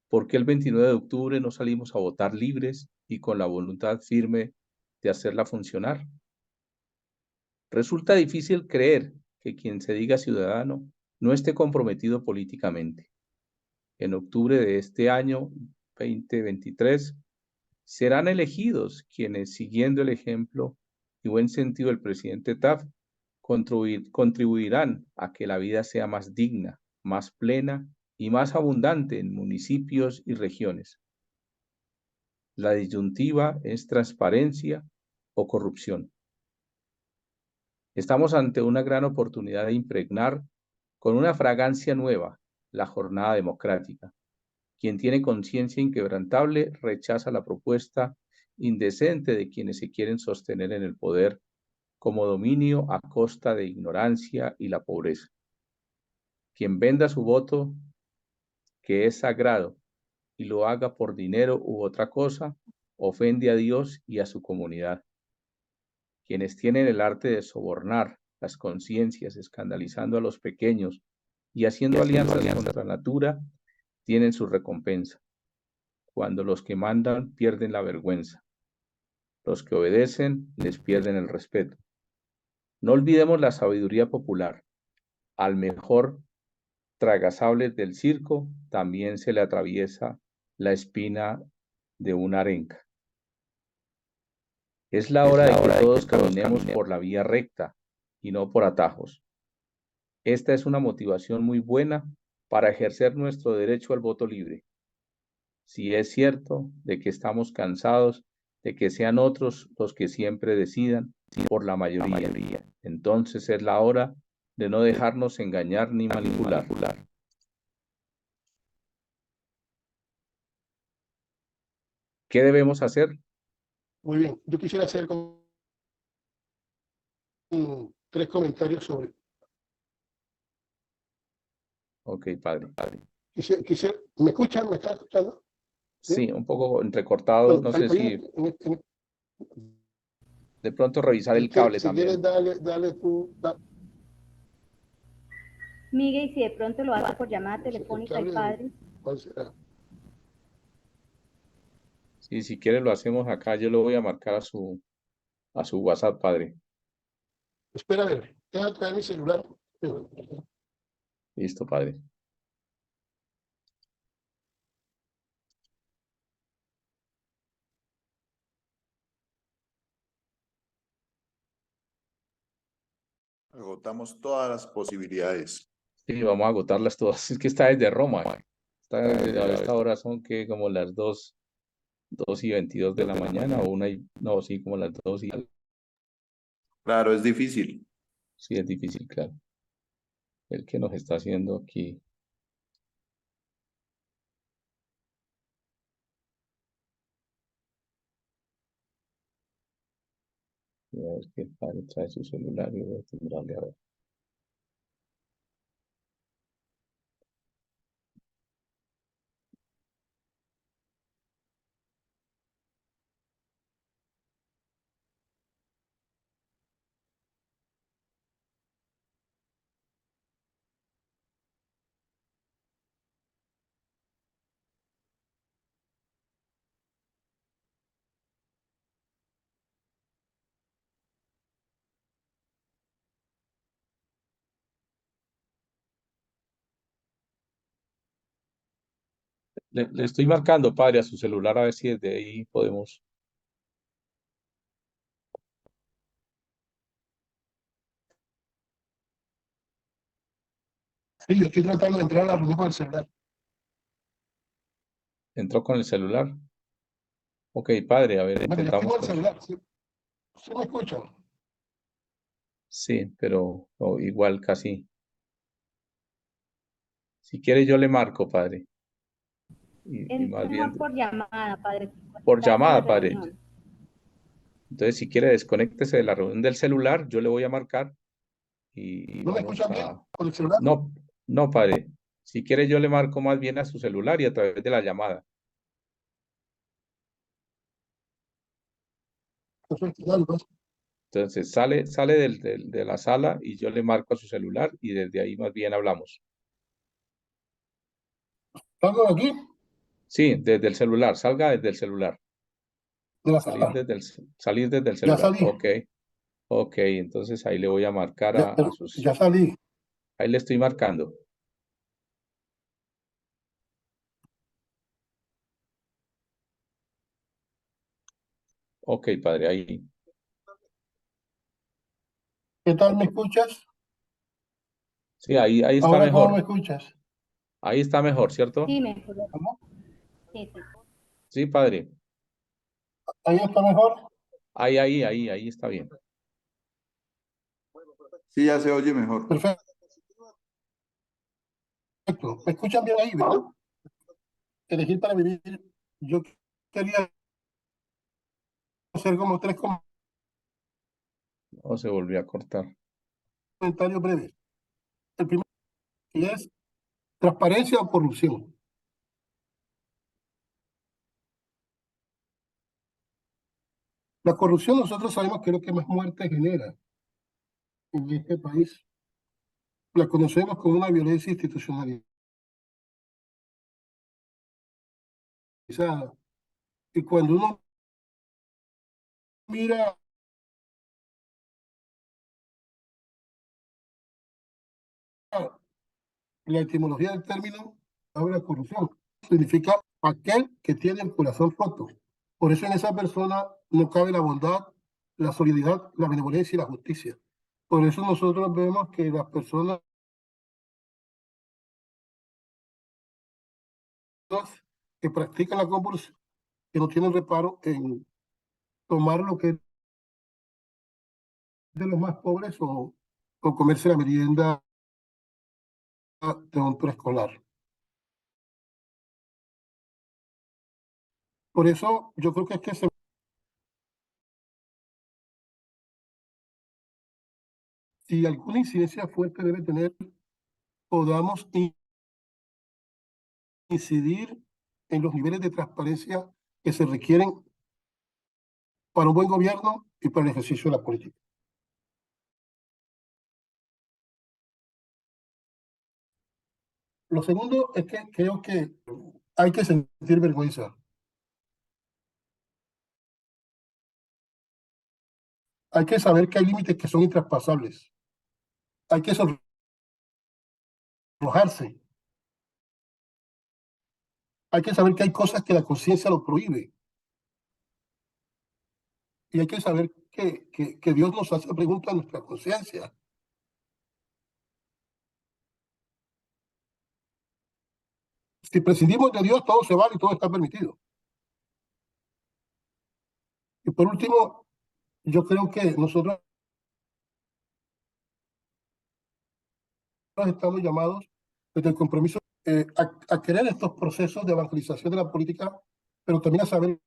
Speaker 1: ¿por qué el 29 de octubre no salimos a votar libres y con la voluntad firme de hacerla funcionar? Resulta difícil creer que quien se diga ciudadano no esté comprometido políticamente. En octubre de este año 2023, serán elegidos quienes, siguiendo el ejemplo y buen sentido del presidente Taft, contribuirán a que la vida sea más digna, más plena y más abundante en municipios y regiones. La disyuntiva es transparencia o corrupción. Estamos ante una gran oportunidad de impregnar con una fragancia nueva la jornada democrática. Quien tiene conciencia inquebrantable rechaza la propuesta indecente de quienes se quieren sostener en el poder como dominio a costa de ignorancia y la pobreza. Quien venda su voto, que es sagrado, y lo haga por dinero u otra cosa, ofende a Dios y a su comunidad. Quienes tienen el arte de sobornar las conciencias, escandalizando a los pequeños y haciendo alianzas contra la natura, tienen su recompensa. Cuando los que mandan pierden la vergüenza, los que obedecen les pierden el respeto. No olvidemos la sabiduría popular. Al mejor tragasables del circo también se le atraviesa la espina de una arenca. Es la hora de que todos caminemos por la vía recta y no por atajos. Esta es una motivación muy buena para ejercer nuestro derecho al voto libre. Si es cierto de que estamos cansados de que sean otros los que siempre decidan por la mayoría, entonces es la hora de no dejarnos engañar ni manipular. ¿Qué debemos hacer?
Speaker 2: Muy bien, yo quisiera hacer tres comentarios sobre.
Speaker 1: Ok, padre.
Speaker 2: ¿Me escuchan? ¿Me están escuchando?
Speaker 1: Sí, un poco entrecortado,
Speaker 2: Bueno,
Speaker 1: no sé si de pronto revisar el cable
Speaker 2: si
Speaker 1: también.
Speaker 2: quieres, dale tú.
Speaker 15: Miguel, y si de pronto lo hace por llamada telefónica al padre.
Speaker 2: ¿Cuál será?
Speaker 1: Sí, si quiere lo hacemos acá, yo lo voy a marcar a su WhatsApp, padre.
Speaker 2: Espera, a ver, déjame traer mi celular.
Speaker 1: Listo, padre.
Speaker 14: Agotamos todas las posibilidades.
Speaker 1: Sí, vamos a agotarlas todas. Es que está desde Roma. A esta hora son que como las 2:22 de la mañana o no, sí, como las 2 y...
Speaker 14: Claro, es difícil.
Speaker 1: Sí, es difícil, claro. El que nos está haciendo aquí. A ver que el padre trae su celular y voy a timbrarle a ver. Le estoy marcando, padre, a su celular a ver si desde ahí podemos.
Speaker 2: Sí, yo estoy tratando de entrar a la reunión con el celular.
Speaker 1: ¿Entró con el celular? Ok, padre, a ver,
Speaker 2: Bueno, yo
Speaker 1: intentamos.
Speaker 2: tengo el celular, ¿sí? ¿Sí me escuchan?
Speaker 1: Sí, pero no, igual casi. Si quiere yo le marco, padre. Y más bien
Speaker 15: por llamada, padre.
Speaker 1: por llamada, padre. Entonces, si quiere, desconéctese de la reunión del celular, yo le voy a marcar y
Speaker 2: ¿No me
Speaker 1: vamos
Speaker 2: escuchan bien con el celular?
Speaker 1: No, padre. Si quiere, yo le marco más bien a su celular y a través de la llamada. Entonces, sale de la sala y yo le marco a su celular y desde ahí más bien hablamos.
Speaker 2: ¿Salgo de aquí?
Speaker 1: Sí, desde el celular. Salga desde el celular. Salir desde el celular.
Speaker 2: Ya salí.
Speaker 1: Ok, entonces ahí le voy a marcar a sus...
Speaker 2: Ya salí.
Speaker 1: Ahí le estoy marcando. Ok, padre, ahí.
Speaker 2: ¿Qué tal me escuchas?
Speaker 1: Sí, ahí está
Speaker 2: Ahora, ¿cómo me
Speaker 1: mejor.
Speaker 2: escuchas?
Speaker 1: Ahí está mejor, ¿cierto?
Speaker 15: Sí, mejor.
Speaker 2: ¿Cómo?
Speaker 15: Sí, sí.
Speaker 1: Sí, padre.
Speaker 2: ¿Ahí está mejor?
Speaker 1: Ahí está bien.
Speaker 14: Sí, ya se oye mejor.
Speaker 2: Perfecto. ¿Me escuchan bien ahí, verdad? Elegir para vivir. Yo quería hacer como tres
Speaker 1: O se volvió a cortar.
Speaker 2: comentarios breves. El primero que es transparencia o corrupción. La corrupción nosotros sabemos que es lo que más muerte genera en este país. La conocemos como una violencia institucionalizada. Y cuando uno mira la etimología del término, habla de corrupción. Significa aquel que tiene el corazón roto. Por eso en esa persona no cabe la bondad, la solidaridad, la benevolencia y la justicia. Por eso nosotros vemos que las personas que practican la corrupción, que no tienen reparo en tomar lo que es de los más pobres o comerse la merienda de un preescolar. Por eso yo creo que es que si alguna incidencia fuerte debe tener, podamos incidir en los niveles de transparencia que se requieren para un buen gobierno y para el ejercicio de la política. Lo segundo es que creo que hay que sentir vergüenza. Hay que saber que hay límites que son intraspasables. Hay que sonrojarse. Hay que saber que hay cosas que la conciencia lo prohíbe. Y hay que saber que Dios nos hace preguntas a nuestra conciencia. Si prescindimos de Dios, todo se vale y todo está permitido. Y por último, yo creo que nosotros estamos llamados desde el compromiso a querer estos procesos de evangelización de la política, pero también a saber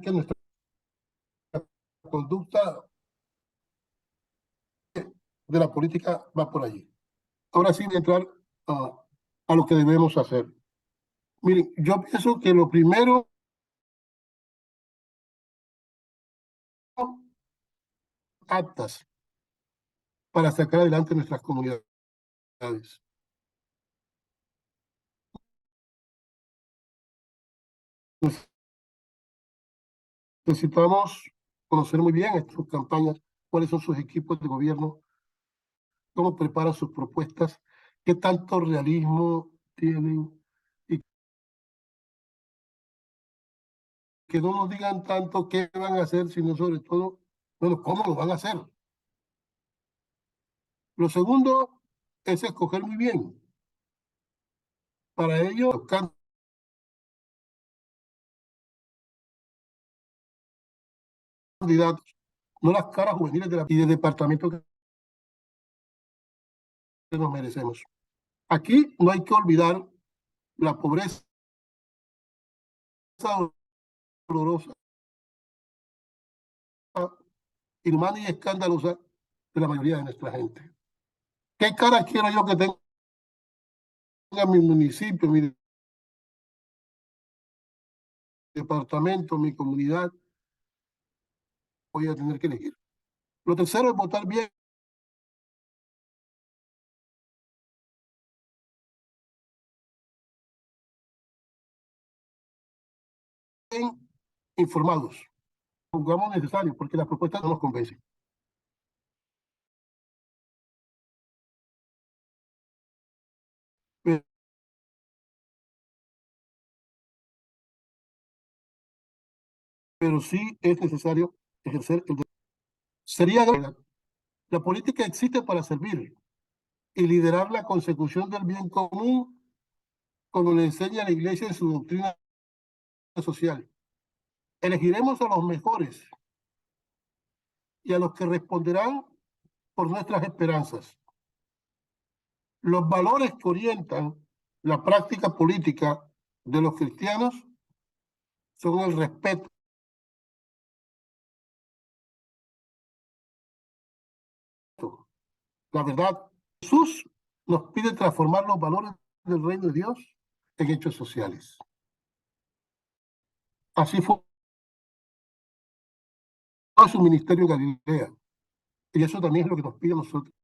Speaker 2: que nuestra conducta de la política va por allí. Ahora sí voy a entrar a lo que debemos hacer. Miren, yo pienso que lo primero aptas para sacar adelante nuestras comunidades. Necesitamos conocer muy bien sus campañas, cuáles son sus equipos de gobierno, cómo preparan sus propuestas, qué tanto realismo tienen y que no nos digan tanto qué van a hacer, sino sobre todo, bueno, cómo lo van a hacer. Lo segundo es escoger muy bien. Para ello, los candidatos, no las caras juveniles y del departamento que nos merecemos. Aquí no hay que olvidar la pobreza dolorosa, inhumana y escandalosa de la mayoría de nuestra gente. ¿Qué cara quiero yo que tenga mi municipio, mi departamento, mi comunidad? Voy a tener que elegir. Lo tercero es votar bien. Informados. Jugamos necesario porque las propuestas no nos convencen. pero sí es necesario ejercer el derecho. Sería la política existe para servir y liderar la consecución del bien común, como le enseña la Iglesia en su doctrina social. Elegiremos a los mejores y a los que responderán por nuestras esperanzas. Los valores que orientan la práctica política de los cristianos son el respeto, la verdad. Jesús nos pide transformar los valores del reino de Dios en hechos sociales. Así fue su ministerio en Galilea. Y eso también es lo que nos pide a nosotros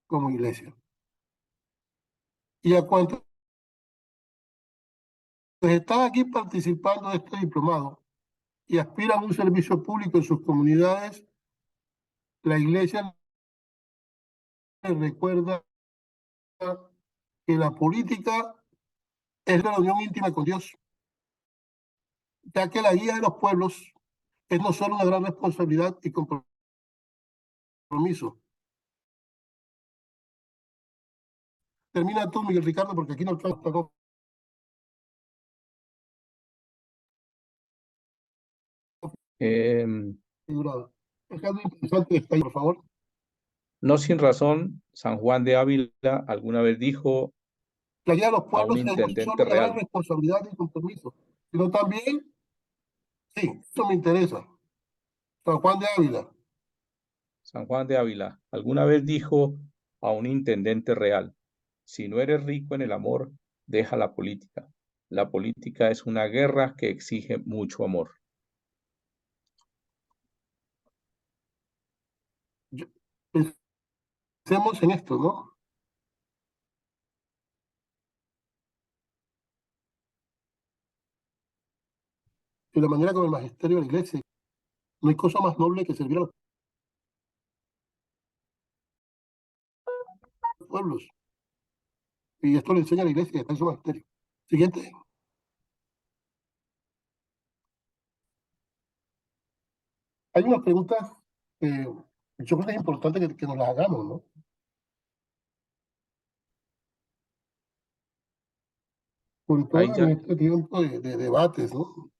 Speaker 2: como iglesia. Y a cuantos están aquí participando de este diplomado y aspiran a un servicio público en sus comunidades, la iglesia les recuerda que la política es la unión íntima con Dios, ya que la guía de los pueblos es no solo una gran responsabilidad y compromiso. Termina tú, Miguel Ricardo, porque aquí no alcanza. Es algo interesante está ahí, por favor.
Speaker 1: No sin razón, San Juan de Ávila alguna vez dijo
Speaker 2: La guía de los
Speaker 1: a un
Speaker 2: pueblos es no
Speaker 1: intendente
Speaker 2: solo una gran
Speaker 1: real.
Speaker 2: responsabilidad y compromiso, sino también, sí, eso me interesa. San Juan de Ávila.
Speaker 1: San Juan de Ávila alguna vez dijo a un intendente real: si no eres rico en el amor, deja la política. La política es una guerra que exige mucho amor.
Speaker 2: Pensemos en esto, ¿no? De la manera como el magisterio de la iglesia, no hay cosa más noble que servir a los pueblos. Y esto le enseña a la iglesia que está en su magisterio. Siguiente. Hay unas preguntas yo creo que es importante que nos las hagamos, ¿no? Sobre todo
Speaker 1: Ahí ya
Speaker 2: en este tiempo de debates, ¿no?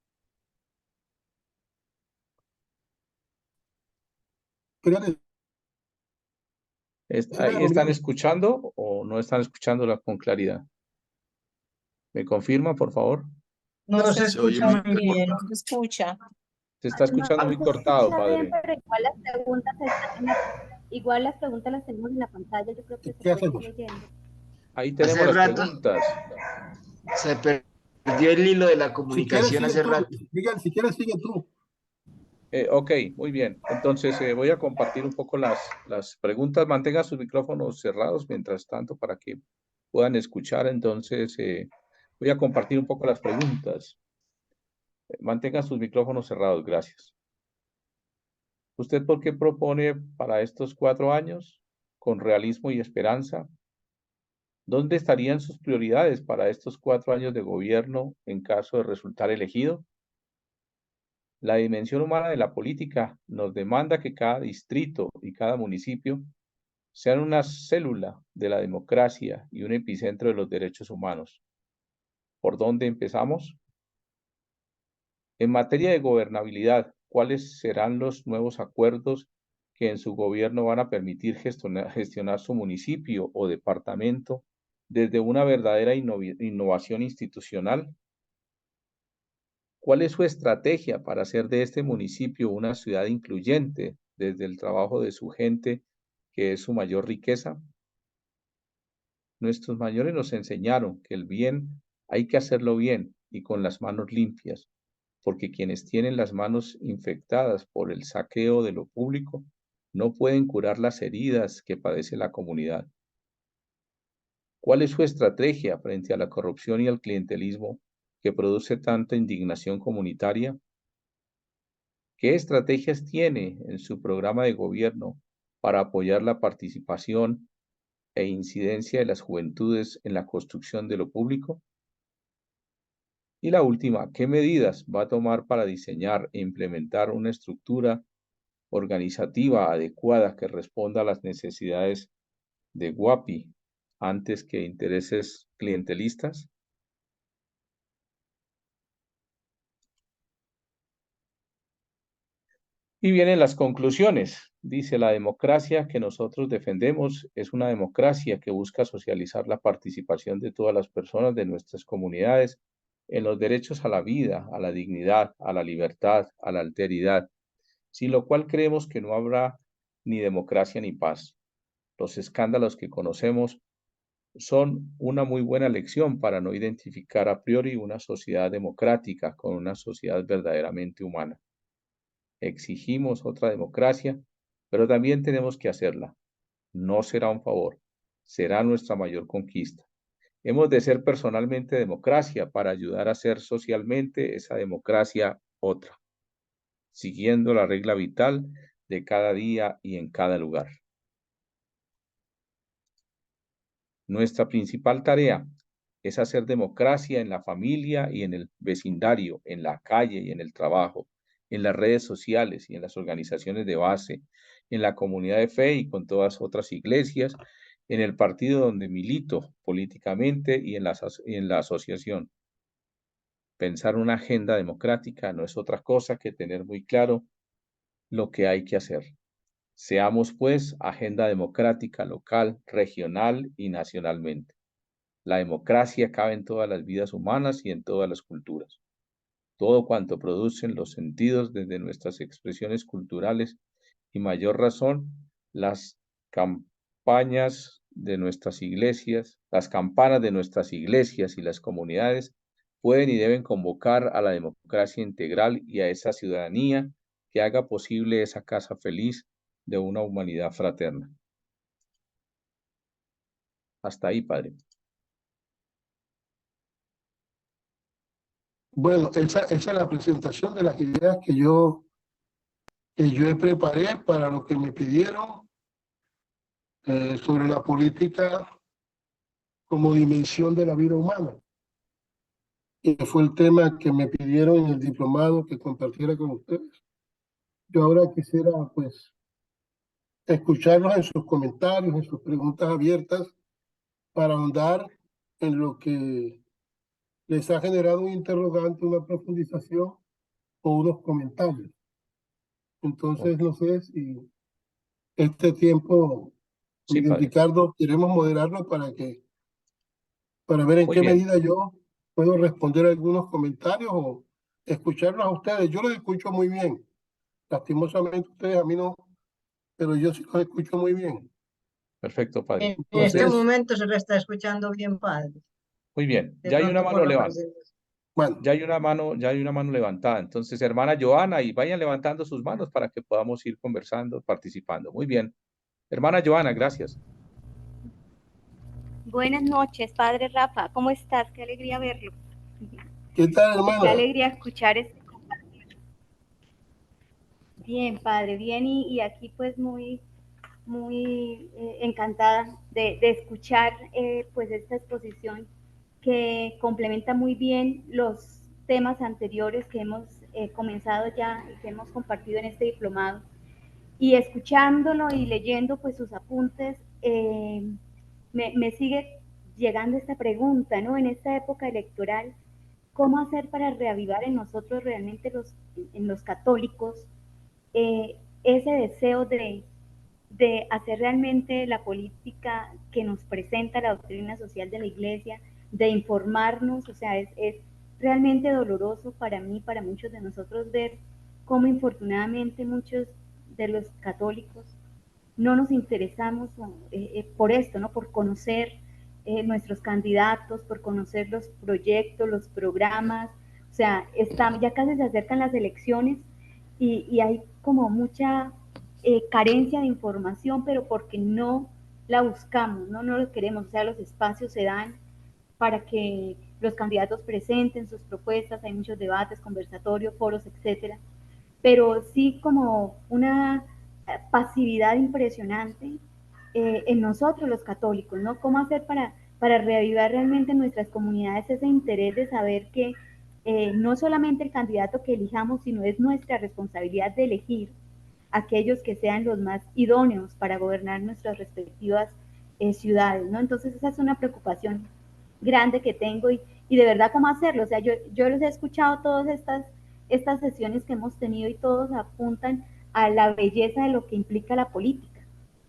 Speaker 1: ¿ahí están escuchando o no están escuchándola con claridad? ¿Me confirma, por favor?
Speaker 6: No se escucha muy bien.
Speaker 12: No se escucha.
Speaker 1: Se está escuchando muy cortado, padre.
Speaker 15: Pero igual las preguntas están igual las preguntas las tenemos en la pantalla, yo creo que se puede ir leyendo.
Speaker 1: Ahí tenemos
Speaker 5: Hace
Speaker 1: las
Speaker 5: rato
Speaker 1: preguntas.
Speaker 5: se perdió el hilo de la comunicación hace rato.
Speaker 2: Miguel, si quieres, sigue tú.
Speaker 1: Ok, muy bien. Entonces voy a compartir un poco las preguntas. Mantengan sus micrófonos cerrados mientras tanto para que puedan escuchar. Entonces voy a compartir un poco las preguntas. Mantengan sus micrófonos cerrados. Gracias. ¿Usted por qué propone para estos 4 años, con realismo y esperanza? ¿Dónde estarían sus prioridades para estos 4 años de gobierno en caso de resultar elegido? La dimensión humana de la política nos demanda que cada distrito y cada municipio sean una célula de la democracia y un epicentro de los derechos humanos. ¿Por dónde empezamos? En materia de gobernabilidad, ¿cuáles serán los nuevos acuerdos que en su gobierno van a permitir gestionar su municipio o departamento desde una verdadera innovación institucional? ¿Cuál es su estrategia para hacer de este municipio una ciudad incluyente desde el trabajo de su gente, que es su mayor riqueza? Nuestros mayores nos enseñaron que el bien hay que hacerlo bien y con las manos limpias, porque quienes tienen las manos infectadas por el saqueo de lo público no pueden curar las heridas que padece la comunidad. ¿Cuál es su estrategia frente a la corrupción y al clientelismo que produce tanta indignación comunitaria? ¿Qué estrategias tiene en su programa de gobierno para apoyar la participación e incidencia de las juventudes en la construcción de lo público? Y la última, ¿qué medidas va a tomar para diseñar e implementar una estructura organizativa adecuada que responda a las necesidades de Guapi antes que intereses clientelistas? Y vienen las conclusiones. Dice, la democracia que nosotros defendemos es una democracia que busca socializar la participación de todas las personas de nuestras comunidades en los derechos a la vida, a la dignidad, a la libertad, a la alteridad, sin lo cual creemos que no habrá ni democracia ni paz. Los escándalos que conocemos son una muy buena lección para no identificar a priori una sociedad democrática con una sociedad verdaderamente humana. Exigimos otra democracia, pero también tenemos que hacerla. No será un favor, será nuestra mayor conquista. Hemos de ser personalmente democracia para ayudar a hacer socialmente esa democracia otra, siguiendo la regla vital de cada día y en cada lugar. Nuestra principal tarea es hacer democracia en la familia y en el vecindario, en la calle y en el trabajo, en las redes sociales y en las organizaciones de base, en la comunidad de fe y con todas otras iglesias, en el partido donde milito políticamente y en la asociación. Pensar una agenda democrática no es otra cosa que tener muy claro lo que hay que hacer. Seamos, pues, agenda democrática local, regional y nacionalmente. La democracia cabe en todas las vidas humanas y en todas las culturas. Todo cuanto producen los sentidos desde nuestras expresiones culturales y mayor razón, las campanas de nuestras iglesias y las comunidades pueden y deben convocar a la democracia integral y a esa ciudadanía que haga posible esa casa feliz de una humanidad fraterna. Hasta ahí, padre.
Speaker 2: Bueno, esa es la presentación de las ideas que yo preparé para lo que me pidieron sobre la política como dimensión de la vida humana. Y fue el tema que me pidieron en el diplomado que compartiera con ustedes. Yo ahora quisiera, pues, escucharlos en sus comentarios, en sus preguntas abiertas, para ahondar en lo que les ha generado un interrogante, una profundización o unos comentarios. Entonces, no sé si este tiempo,
Speaker 1: Sí, padre.
Speaker 2: Ricardo, queremos moderarlo para ver en
Speaker 1: Muy
Speaker 2: qué
Speaker 1: bien.
Speaker 2: medida yo puedo responder algunos comentarios o escucharlos a ustedes. Yo los escucho muy bien. Lastimosamente ustedes a mí no, pero yo sí los escucho muy bien.
Speaker 1: Perfecto, padre.
Speaker 6: En este
Speaker 2: Entonces,
Speaker 6: momento se le está escuchando bien, padre.
Speaker 1: Muy bien.
Speaker 6: De
Speaker 1: Ya hay una
Speaker 6: pronto por
Speaker 1: mano
Speaker 6: la
Speaker 1: levantada.
Speaker 6: presencia.
Speaker 2: bueno,
Speaker 1: Ya hay una mano levantada. Entonces, hermana Joana, y vayan levantando sus manos para que podamos ir conversando, participando. Muy bien. Hermana Joana, gracias.
Speaker 15: Buenas noches, padre Rafa. ¿Cómo estás? Qué alegría verlo.
Speaker 2: ¿qué tal,
Speaker 15: Qué
Speaker 2: hermana?
Speaker 15: alegría escuchar este compartir. Bien, padre, bien, y aquí pues muy encantada de escuchar pues esta exposición que complementa muy bien los temas anteriores que hemos comenzado ya y que hemos compartido en este diplomado. Y escuchándolo y leyendo pues sus apuntes, me sigue llegando esta pregunta, ¿no? En esta época electoral, ¿cómo hacer para reavivar en nosotros realmente en los católicos ese deseo de hacer realmente la política que nos presenta la doctrina social de la Iglesia, de informarnos? O sea, es realmente doloroso para mí, para muchos de nosotros, ver cómo infortunadamente muchos de los católicos no nos interesamos por esto, ¿no? Por conocer nuestros candidatos, por conocer los proyectos, los programas. O sea, ya casi se acercan las elecciones y hay como mucha carencia de información, pero porque no la buscamos, no lo queremos. O sea, los espacios se dan para que los candidatos presenten sus propuestas, hay muchos debates, conversatorios, foros, etcétera, pero sí como una pasividad impresionante en nosotros los católicos, ¿no? ¿Cómo hacer para reavivar realmente en nuestras comunidades ese interés de saber que no solamente el candidato que elijamos, sino es nuestra responsabilidad de elegir aquellos que sean los más idóneos para gobernar nuestras respectivas ciudades, ¿no? Entonces esa es una preocupación grande que tengo y de verdad cómo hacerlo. O sea, yo los he escuchado todas estas sesiones que hemos tenido y todos apuntan a la belleza de lo que implica la política,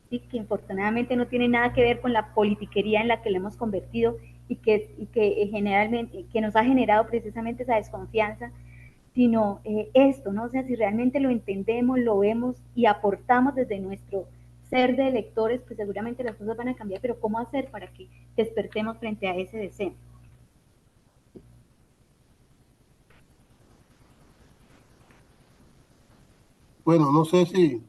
Speaker 15: ¿sí? Que infortunadamente no tiene nada que ver con la politiquería en la que le hemos convertido y que generalmente que nos ha generado precisamente esa desconfianza, sino esto, ¿no? O sea, si realmente lo entendemos, lo vemos y aportamos desde nuestro ser de electores, pues seguramente las cosas van a cambiar, pero ¿cómo hacer para que despertemos frente a ese deseo?
Speaker 2: Bueno, no sé si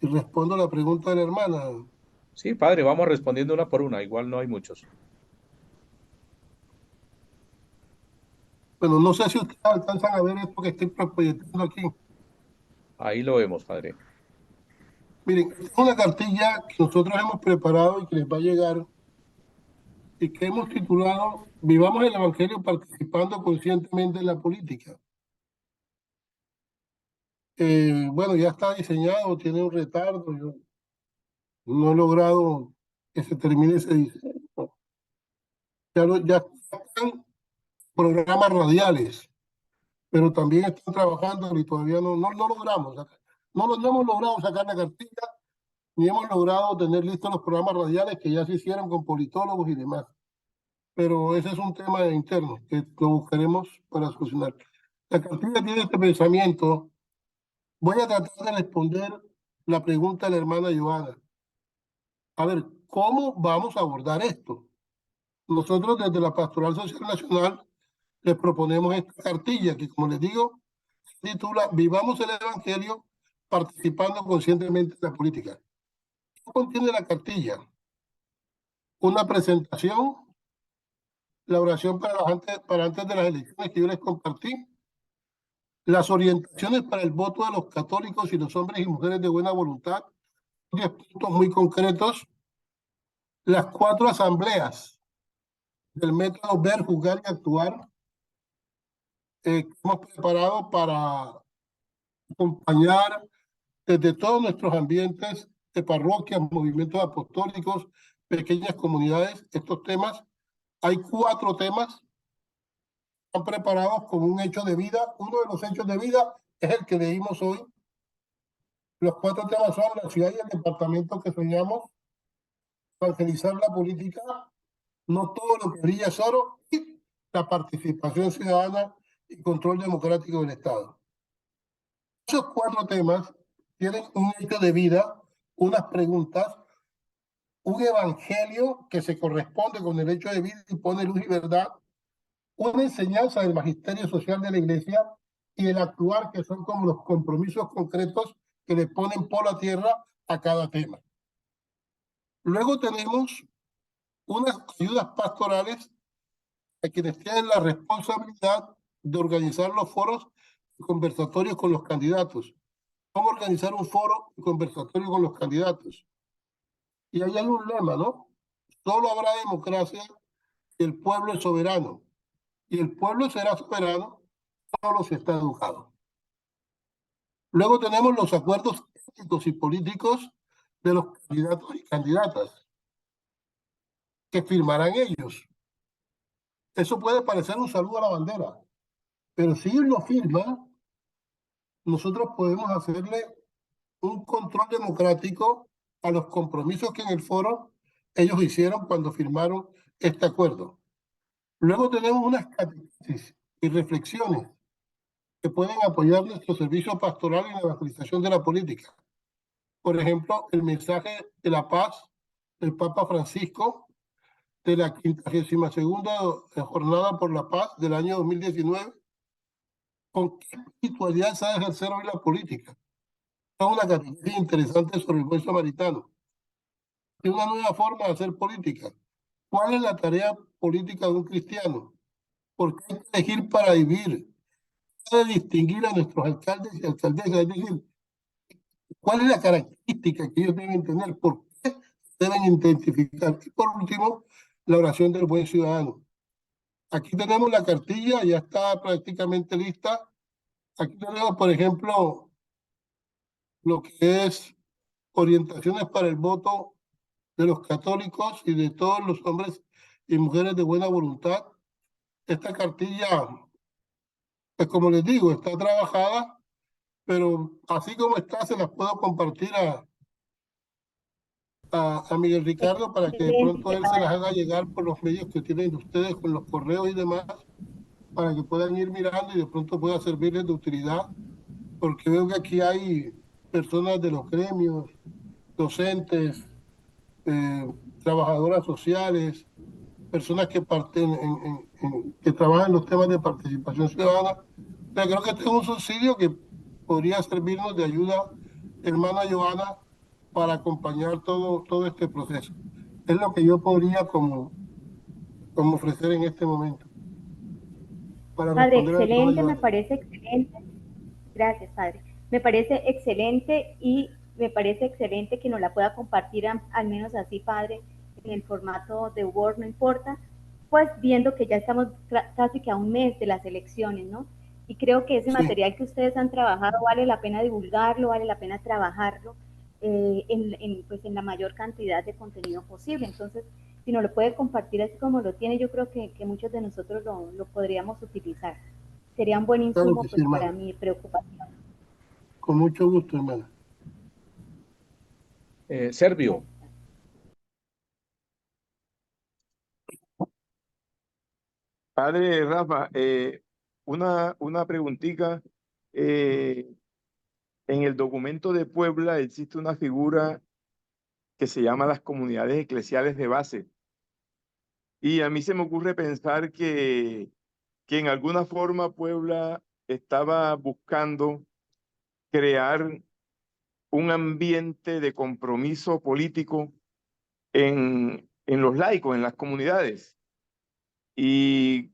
Speaker 2: respondo a la pregunta de la hermana.
Speaker 1: Sí, padre, vamos respondiendo una por una, igual no hay muchos.
Speaker 2: Bueno, no sé si ustedes alcanzan a ver esto que estoy proyectando aquí.
Speaker 1: Ahí lo vemos, padre.
Speaker 2: Miren, es una cartilla que nosotros hemos preparado y que les va a llegar y que hemos titulado Vivamos el Evangelio participando conscientemente en la política. Bueno, ya está diseñado, tiene un retardo. Yo no he logrado que se termine ese diseño. Ya están programas radiales, pero también están trabajando y todavía no logramos. No hemos logrado sacar la cartilla, ni hemos logrado tener listos los programas radiales que ya se hicieron con politólogos y demás. Pero ese es un tema interno que lo buscaremos para solucionar. La cartilla tiene este pensamiento. Voy a tratar de responder la pregunta de la hermana Joana. A ver, ¿cómo vamos a abordar esto? Nosotros desde la Pastoral Social Nacional les proponemos esta cartilla que, como les digo, se titula Vivamos el Evangelio participando conscientemente en la política. ¿Qué contiene la cartilla? Una presentación, la oración para antes de las elecciones que yo les compartí, las orientaciones para el voto de los católicos y los hombres y mujeres de buena voluntad, 10 puntos muy concretos, las 4 asambleas del método ver, juzgar y actuar que hemos preparado para acompañar desde todos nuestros ambientes de parroquias, movimientos apostólicos, pequeñas comunidades, estos temas. Hay 4 temas están preparados como un hecho de vida. Uno de los hechos de vida es el que leímos hoy. Los 4 temas son la ciudad y el departamento que soñamos, evangelizar la política, no todo lo que brilla es oro, y la participación ciudadana y control democrático del Estado. Esos 4 temas tienen un hecho de vida, unas preguntas, un evangelio que se corresponde con el hecho de vida y pone luz y verdad, una enseñanza del magisterio social de la Iglesia y el actuar, que son como los compromisos concretos que le ponen por la tierra a cada tema. Luego tenemos unas ayudas pastorales a quienes tienen la responsabilidad de organizar los foros y conversatorios con los candidatos. ¿Cómo organizar un foro y conversatorio con los candidatos? Y ahí hay un lema, ¿no? Solo habrá democracia si el pueblo es soberano. Y el pueblo será soberano solo si está educado. Luego tenemos los acuerdos éticos y políticos de los candidatos y candidatas que firmarán ellos. Eso puede parecer un saludo a la bandera, pero si ellos lo firman, nosotros podemos hacerle un control democrático a los compromisos que en el foro ellos hicieron cuando firmaron este acuerdo. Luego tenemos unas catequesis y reflexiones que pueden apoyar nuestro servicio pastoral en la evangelización de la política. Por ejemplo, el mensaje de la paz del Papa Francisco de la 52ª Jornada por la Paz del año 2019. ¿Con qué espiritualidad se ha de ejercer hoy la política? Es una catequesis interesante sobre el buen samaritano. Es una nueva forma de hacer política. ¿Cuál es la tarea política de un cristiano? ¿Por qué hay que elegir para vivir? ¿Qué debe distinguir a nuestros alcaldes y alcaldesas? Es decir, ¿cuál es la característica que ellos deben tener? ¿Por qué deben identificar? Y por último, la oración del buen ciudadano. Aquí tenemos la cartilla, ya está prácticamente lista. Aquí tenemos, por ejemplo, lo que es orientaciones para el voto de los católicos y de todos los hombres y mujeres de buena voluntad. Esta cartilla, pues como les digo, está trabajada, pero así como está, se las puedo compartir a Miguel Ricardo para que de pronto él se las haga llegar por los medios que tienen ustedes con los correos y demás, para que puedan ir mirando y de pronto pueda servirles de utilidad, porque veo que aquí hay personas de los gremios, docentes, trabajadoras sociales, personas que que trabajan en los temas de participación ciudadana. Pero creo que este es un subsidio que podría servirnos de ayuda, hermana Joana, para acompañar todo este proceso. Es lo que yo podría como ofrecer en este momento. Para
Speaker 15: Padre,
Speaker 2: responder a la hermana
Speaker 15: excelente, me
Speaker 2: Joana.
Speaker 15: parece excelente. Gracias, Padre. Me parece excelente y me parece excelente que nos la pueda compartir al menos así, Padre, en el formato de Word, no importa, pues viendo que ya estamos casi que a un mes de las elecciones, ¿no? Y creo que ese material que ustedes han trabajado vale la pena divulgarlo, vale la pena trabajarlo pues en la mayor cantidad de contenido posible. Entonces, si nos lo puede compartir así como lo tiene, yo creo que muchos de nosotros lo podríamos utilizar. Sería un buen insumo
Speaker 2: Claro que
Speaker 15: pues,
Speaker 2: sí,
Speaker 15: para
Speaker 2: hermana.
Speaker 15: mi preocupación.
Speaker 2: Con mucho gusto, hermana.
Speaker 1: Servio.
Speaker 7: Padre Rafa, una preguntita. En el documento de Puebla existe una figura que se llama las comunidades eclesiales de base. Y a mí se me ocurre pensar que en alguna forma Puebla estaba buscando crear un ambiente de compromiso político en los laicos, en las comunidades. Y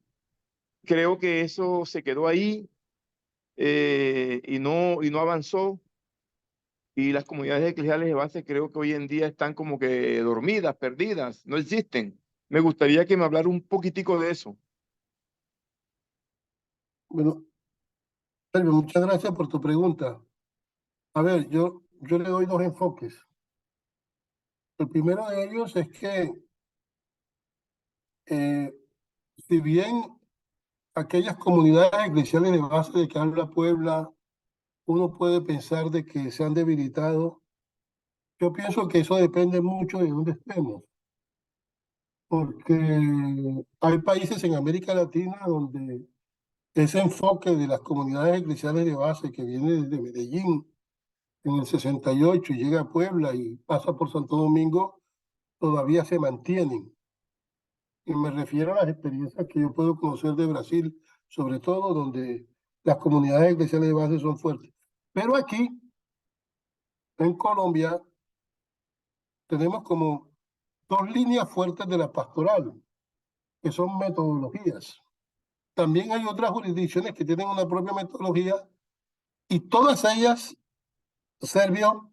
Speaker 7: creo que eso se quedó ahí y no avanzó. Y las comunidades eclesiales de base creo que hoy en día están como que dormidas, perdidas, no existen. Me gustaría que me hablara un poquitico de eso.
Speaker 2: Bueno, Sergio, muchas gracias por tu pregunta. A ver, yo le doy dos enfoques. El primero de ellos es que si bien aquellas comunidades eclesiales de base de que habla Puebla, uno puede pensar de que se han debilitado, yo pienso que eso depende mucho de dónde estemos, porque hay países en América Latina donde ese enfoque de las comunidades eclesiales de base que viene desde Medellín en el 68 y llega a Puebla y pasa por Santo Domingo, todavía se mantienen. Y me refiero a las experiencias que yo puedo conocer de Brasil, sobre todo donde las comunidades eclesiales de base son fuertes. Pero aquí, en Colombia, tenemos como dos líneas fuertes de la pastoral, que son metodologías. También hay otras jurisdicciones que tienen una propia metodología y todas ellas, Servio,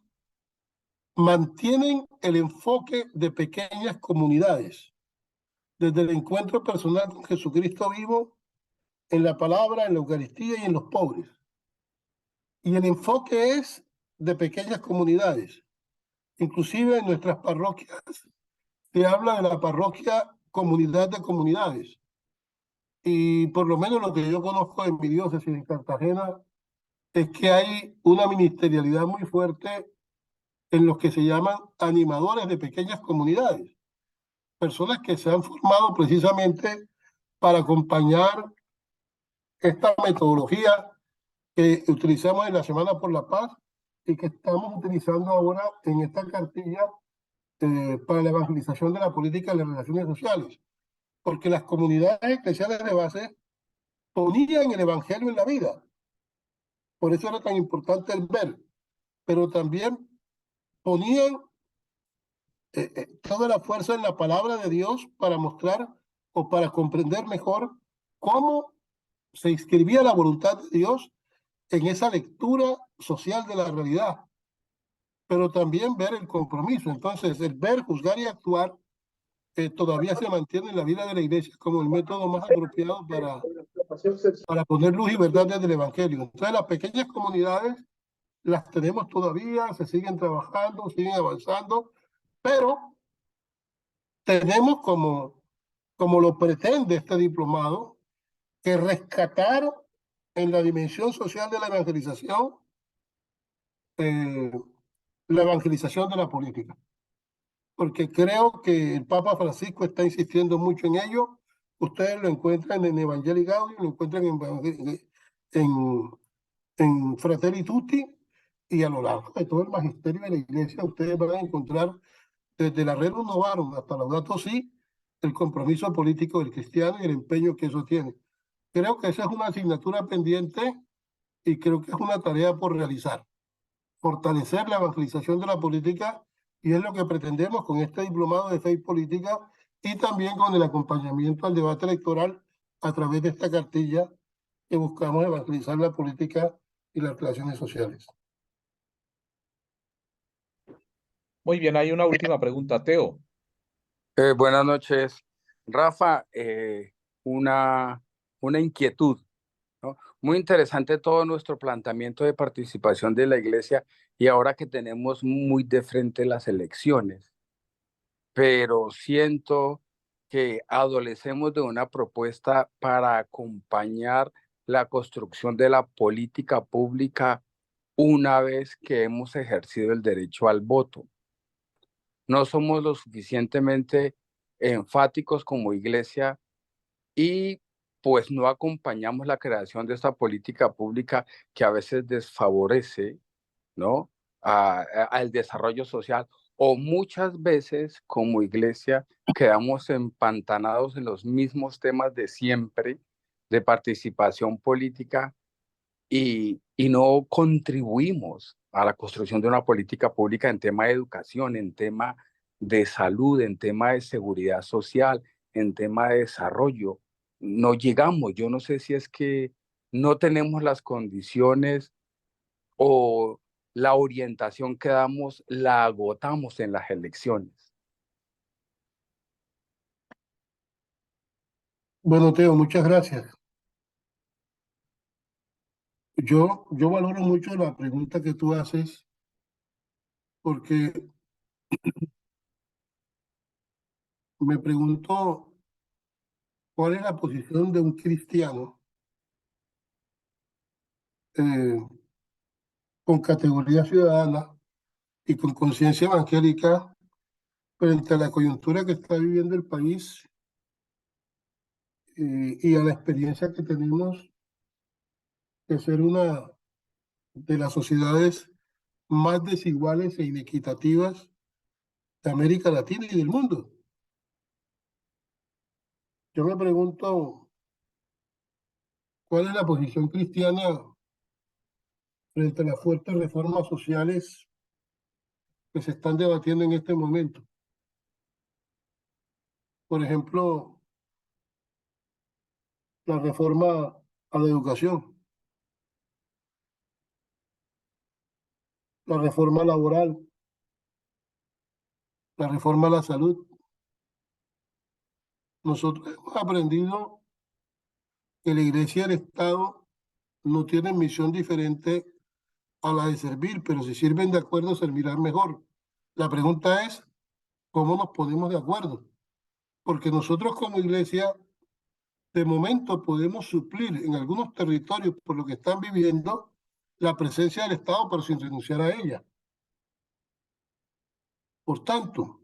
Speaker 2: mantienen el enfoque de pequeñas comunidades, desde el encuentro personal con Jesucristo vivo, en la palabra, en la Eucaristía y en los pobres. Y el enfoque es de pequeñas comunidades. Inclusive en nuestras parroquias se habla de la parroquia comunidad de comunidades. Y por lo menos lo que yo conozco en mi diócesis en Cartagena es que hay una ministerialidad muy fuerte en los que se llaman animadores de pequeñas comunidades. Personas que se han formado precisamente para acompañar esta metodología que utilizamos en la Semana por la Paz y que estamos utilizando ahora en esta cartilla para la evangelización de la política y las relaciones sociales. Porque las comunidades eclesiales de base ponían el evangelio en la vida. Por eso era tan importante el ver. Pero también ponían toda la fuerza en la palabra de Dios para mostrar o para comprender mejor cómo se inscribía la voluntad de Dios en esa lectura social de la realidad, pero también ver el compromiso. Entonces, el ver, juzgar y actuar todavía se mantiene en la vida de la iglesia como el método más apropiado para poner luz y verdad desde el Evangelio. Entonces las pequeñas comunidades las tenemos todavía, se siguen trabajando, siguen avanzando, pero tenemos como lo pretende este diplomado, que rescatar en la dimensión social de la evangelización de la política. Porque creo que el Papa Francisco está insistiendo mucho en ello. Ustedes lo encuentran en Evangelii Gaudium, lo encuentran en Fratelli Tutti, y a lo largo de todo el magisterio de la iglesia ustedes van a encontrar desde la Rerum Novarum hasta Laudato Si el compromiso político del cristiano y el empeño que eso tiene. Creo que esa es una asignatura pendiente y creo que es una tarea por realizar. Fortalecer la evangelización de la política, y es lo que pretendemos con este diplomado de fe y política, y también con el acompañamiento al debate electoral a través de esta cartilla que buscamos evangelizar la política y las relaciones sociales.
Speaker 1: Muy bien, hay una última pregunta, Teo.
Speaker 16: Buenas noches. Rafa, una inquietud, ¿no? Muy interesante todo nuestro planteamiento de participación de la iglesia y ahora que tenemos muy de frente las elecciones, pero siento que adolecemos de una propuesta para acompañar la construcción de la política pública una vez que hemos ejercido el derecho al voto. No somos lo suficientemente enfáticos como iglesia y pues no acompañamos la creación de esta política pública que a veces desfavorece, ¿no?, al desarrollo social, o muchas veces como iglesia quedamos empantanados en los mismos temas de siempre de participación política y no contribuimos a la construcción de una política pública en tema de educación, en tema de salud, en tema de seguridad social, en tema de desarrollo. No llegamos. Yo no sé si es que no tenemos las condiciones o la orientación que damos la agotamos en las elecciones.
Speaker 2: Bueno, Teo, muchas gracias. Yo valoro mucho la pregunta que tú haces, porque me pregunto cuál es la posición de un cristiano con categoría ciudadana y con conciencia evangélica frente a la coyuntura que está viviendo el país y a la experiencia que tenemos de ser una de las sociedades más desiguales e inequitativas de América Latina y del mundo. Yo me pregunto, ¿cuál es la posición cristiana frente a las fuertes reformas sociales que se están debatiendo en este momento? Por ejemplo, la reforma a la educación, la reforma laboral, la reforma a la salud. Nosotros hemos aprendido que la Iglesia y el Estado no tienen misión diferente a la de servir, pero si sirven de acuerdo, servirán mejor. La pregunta es, ¿cómo nos ponemos de acuerdo? Porque nosotros como Iglesia, de momento podemos suplir en algunos territorios por lo que están viviendo la presencia del Estado, pero sin renunciar a ella. Por tanto,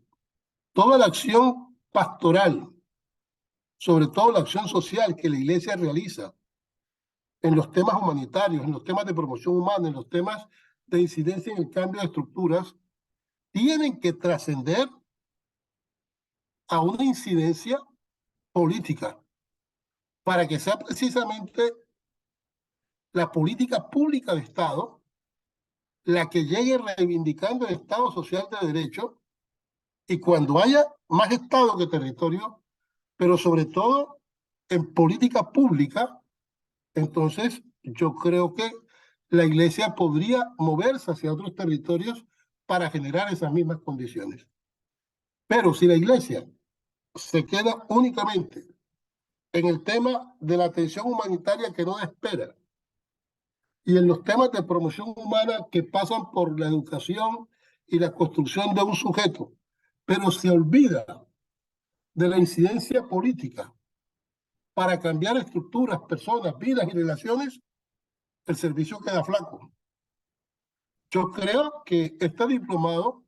Speaker 2: toda la acción pastoral, sobre todo la acción social que la Iglesia realiza en los temas humanitarios, en los temas de promoción humana, en los temas de incidencia en el cambio de estructuras, tienen que trascender a una incidencia política para que sea precisamente la política pública de Estado la que llegue reivindicando el Estado social de derecho, y cuando haya más Estado que territorio, pero sobre todo en política pública, entonces yo creo que la Iglesia podría moverse hacia otros territorios para generar esas mismas condiciones. Pero si la Iglesia se queda únicamente en el tema de la atención humanitaria que no espera y en los temas de promoción humana que pasan por la educación y la construcción de un sujeto, pero se olvida de la incidencia política para cambiar estructuras, personas, vidas y relaciones, el servicio queda flaco. Yo creo que este diplomado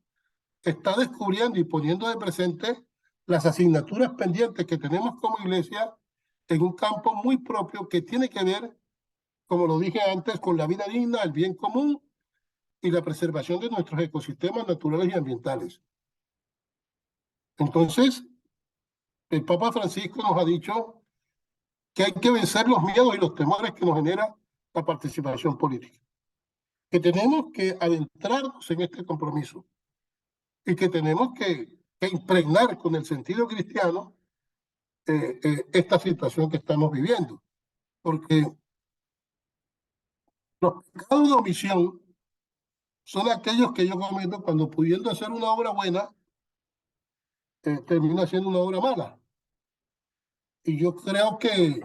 Speaker 2: está descubriendo y poniendo de presente las asignaturas pendientes que tenemos como iglesia en un campo muy propio que tiene que ver, como lo dije antes, con la vida digna, el bien común y la preservación de nuestros ecosistemas naturales y ambientales. Entonces, el Papa Francisco nos ha dicho que hay que vencer los miedos y los temores que nos genera la participación política, que tenemos que adentrarnos en este compromiso y que tenemos que impregnar con el sentido cristiano esta situación que estamos viviendo, porque los pecados de omisión son aquellos que yo cometo cuando pudiendo hacer una obra buena, termina siendo una obra mala. Y yo creo que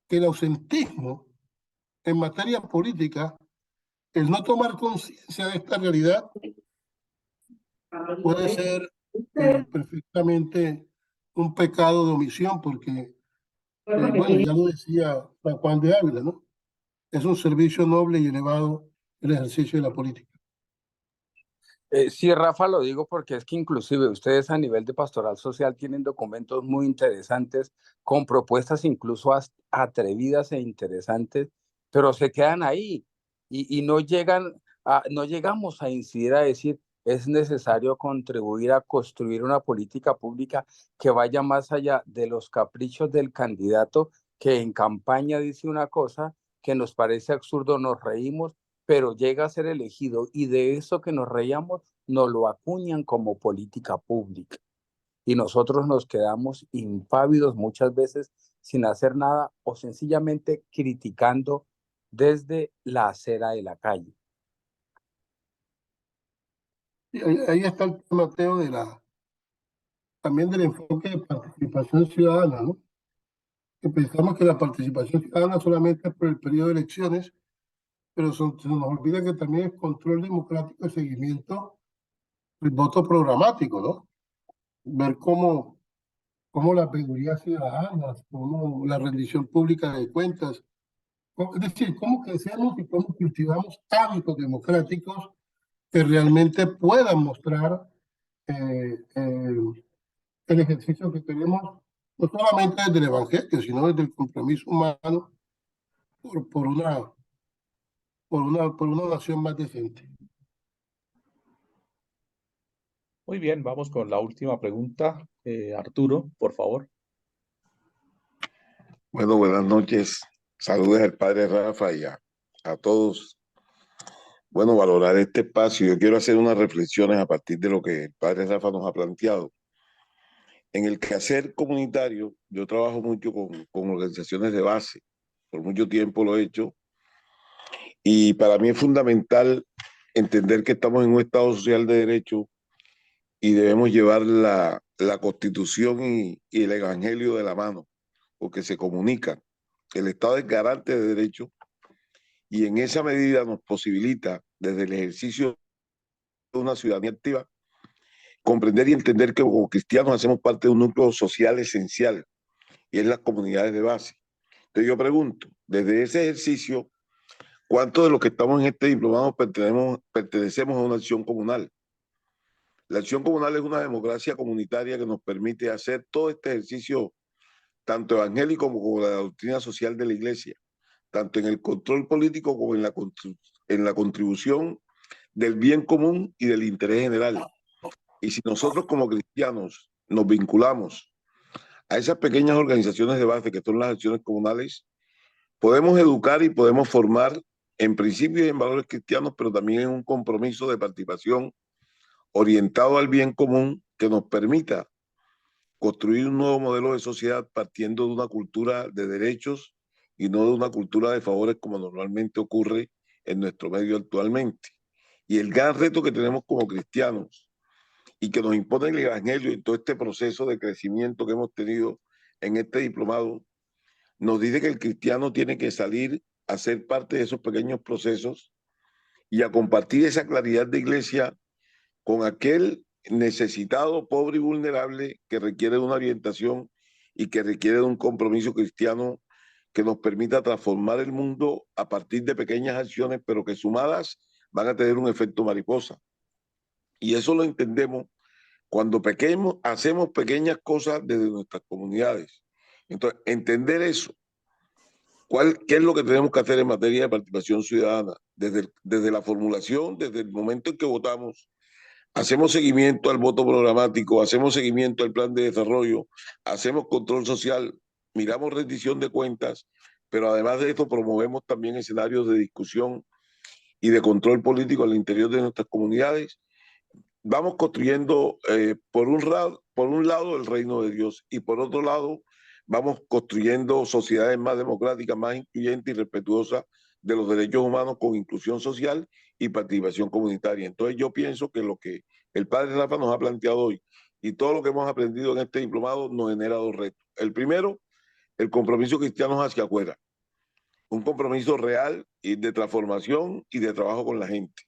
Speaker 2: el ausentismo en materia política, el no tomar conciencia de esta realidad, puede ser perfectamente un pecado de omisión, porque, bueno, ya lo decía San Juan de Ávila, ¿no? Es un servicio noble y elevado el ejercicio de la política.
Speaker 16: Sí, Rafa, lo digo porque es que inclusive ustedes a nivel de pastoral social tienen documentos muy interesantes con propuestas incluso atrevidas e interesantes, pero se quedan ahí y no llegamos a incidir a decir es necesario contribuir a construir una política pública que vaya más allá de los caprichos del candidato que en campaña dice una cosa que nos parece absurdo, nos reímos, pero llega a ser elegido y de eso que nos reíamos nos lo acuñan como política pública. Y nosotros nos quedamos impávidos muchas veces sin hacer nada o sencillamente criticando desde la acera de la calle.
Speaker 2: Y ahí está el tema, Mateo, también del enfoque de participación ciudadana, ¿no? Que pensamos que la participación ciudadana solamente es por el periodo de elecciones, pero se nos olvida que también es control democrático y seguimiento del voto programático, ¿no? Ver cómo las veedurías ciudadanas, cómo la rendición pública de cuentas, es decir, cómo crecemos y cómo cultivamos hábitos democráticos que realmente puedan mostrar el ejercicio que tenemos, no solamente desde el Evangelio, sino desde el compromiso humano por una nación más decente.
Speaker 1: Muy bien, vamos con la última pregunta. Arturo, por favor.
Speaker 14: Bueno, buenas noches. Saludos al padre Rafa y a todos. Bueno, valorar este espacio. Yo quiero hacer unas reflexiones a partir de lo que el padre Rafa nos ha planteado. En el quehacer comunitario, yo trabajo mucho con organizaciones de base. Por mucho tiempo lo he hecho. Y para mí es fundamental entender que estamos en un Estado social de derecho y debemos llevar la Constitución y el Evangelio de la mano, porque se comunican. El Estado es garante de derecho y en esa medida nos posibilita, desde el ejercicio de una ciudadanía activa, comprender y entender que como cristianos hacemos parte de un núcleo social esencial y es las comunidades de base. Entonces yo pregunto, desde ese ejercicio, ¿cuántos de los que estamos en este diplomado pertenecemos a una acción comunal? La acción comunal es una democracia comunitaria que nos permite hacer todo este ejercicio, tanto evangélico como la doctrina social de la Iglesia, tanto en el control político como en la contribución del bien común y del interés general. Y si nosotros como cristianos nos vinculamos a esas pequeñas organizaciones de base que son las acciones comunales, podemos educar y podemos formar en principios y en valores cristianos, pero también en un compromiso de participación orientado al bien común que nos permita construir un nuevo modelo de sociedad partiendo de una cultura de derechos y no de una cultura de favores como normalmente ocurre en nuestro medio actualmente. Y el gran reto que tenemos como cristianos y que nos impone el Evangelio y todo este proceso de crecimiento que hemos tenido en este diplomado, nos dice que el cristiano tiene que salir a ser parte de esos pequeños procesos y a compartir esa claridad de iglesia con aquel necesitado, pobre y vulnerable que requiere de una orientación y que requiere de un compromiso cristiano que nos permita transformar el mundo a partir de pequeñas acciones, pero que sumadas van a tener un efecto mariposa. Y eso lo entendemos cuando hacemos pequeñas cosas desde nuestras comunidades. Entonces, entender eso, qué es lo que tenemos que hacer en materia de participación ciudadana, desde la formulación, desde el momento en que votamos, hacemos seguimiento al voto programático, hacemos seguimiento al plan de desarrollo, hacemos control social, miramos rendición de cuentas, pero además de esto promovemos también escenarios de discusión y de control político al interior de nuestras comunidades. Vamos construyendo por un lado el reino de Dios y por otro lado vamos construyendo sociedades más democráticas, más incluyentes y respetuosas de los derechos humanos con inclusión social y participación comunitaria. Entonces yo pienso que lo que el padre Rafa nos ha planteado hoy y todo lo que hemos aprendido en este diplomado nos genera dos retos. El primero, el compromiso cristiano hacia afuera, un compromiso real y de transformación y de trabajo con la gente.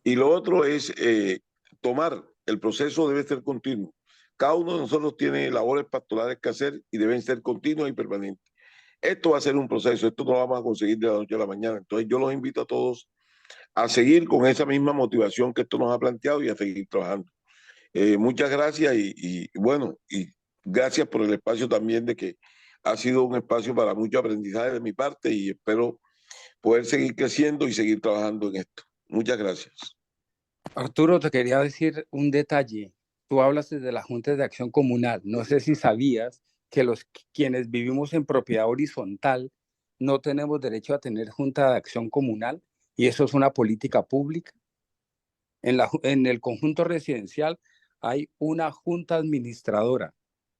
Speaker 14: Y lo otro es tomar, el proceso debe ser continuo. Cada uno de nosotros tiene labores pastorales que hacer y deben ser continuas y permanentes. Esto va a ser un proceso, esto no lo vamos a conseguir de la noche a la mañana. Entonces yo los invito a todos a seguir con esa misma motivación que esto nos ha planteado y a seguir trabajando. Muchas gracias y bueno, y gracias por el espacio también de que ha sido un espacio para mucho aprendizaje de mi parte y espero poder seguir creciendo y seguir trabajando en esto. Muchas gracias.
Speaker 16: Arturo, te quería decir un detalle. Tú hablas desde la Junta de Acción Comunal. No sé si sabías que quienes vivimos en propiedad horizontal no tenemos derecho a tener Junta de Acción Comunal y eso es una política pública. En el conjunto residencial hay una junta administradora,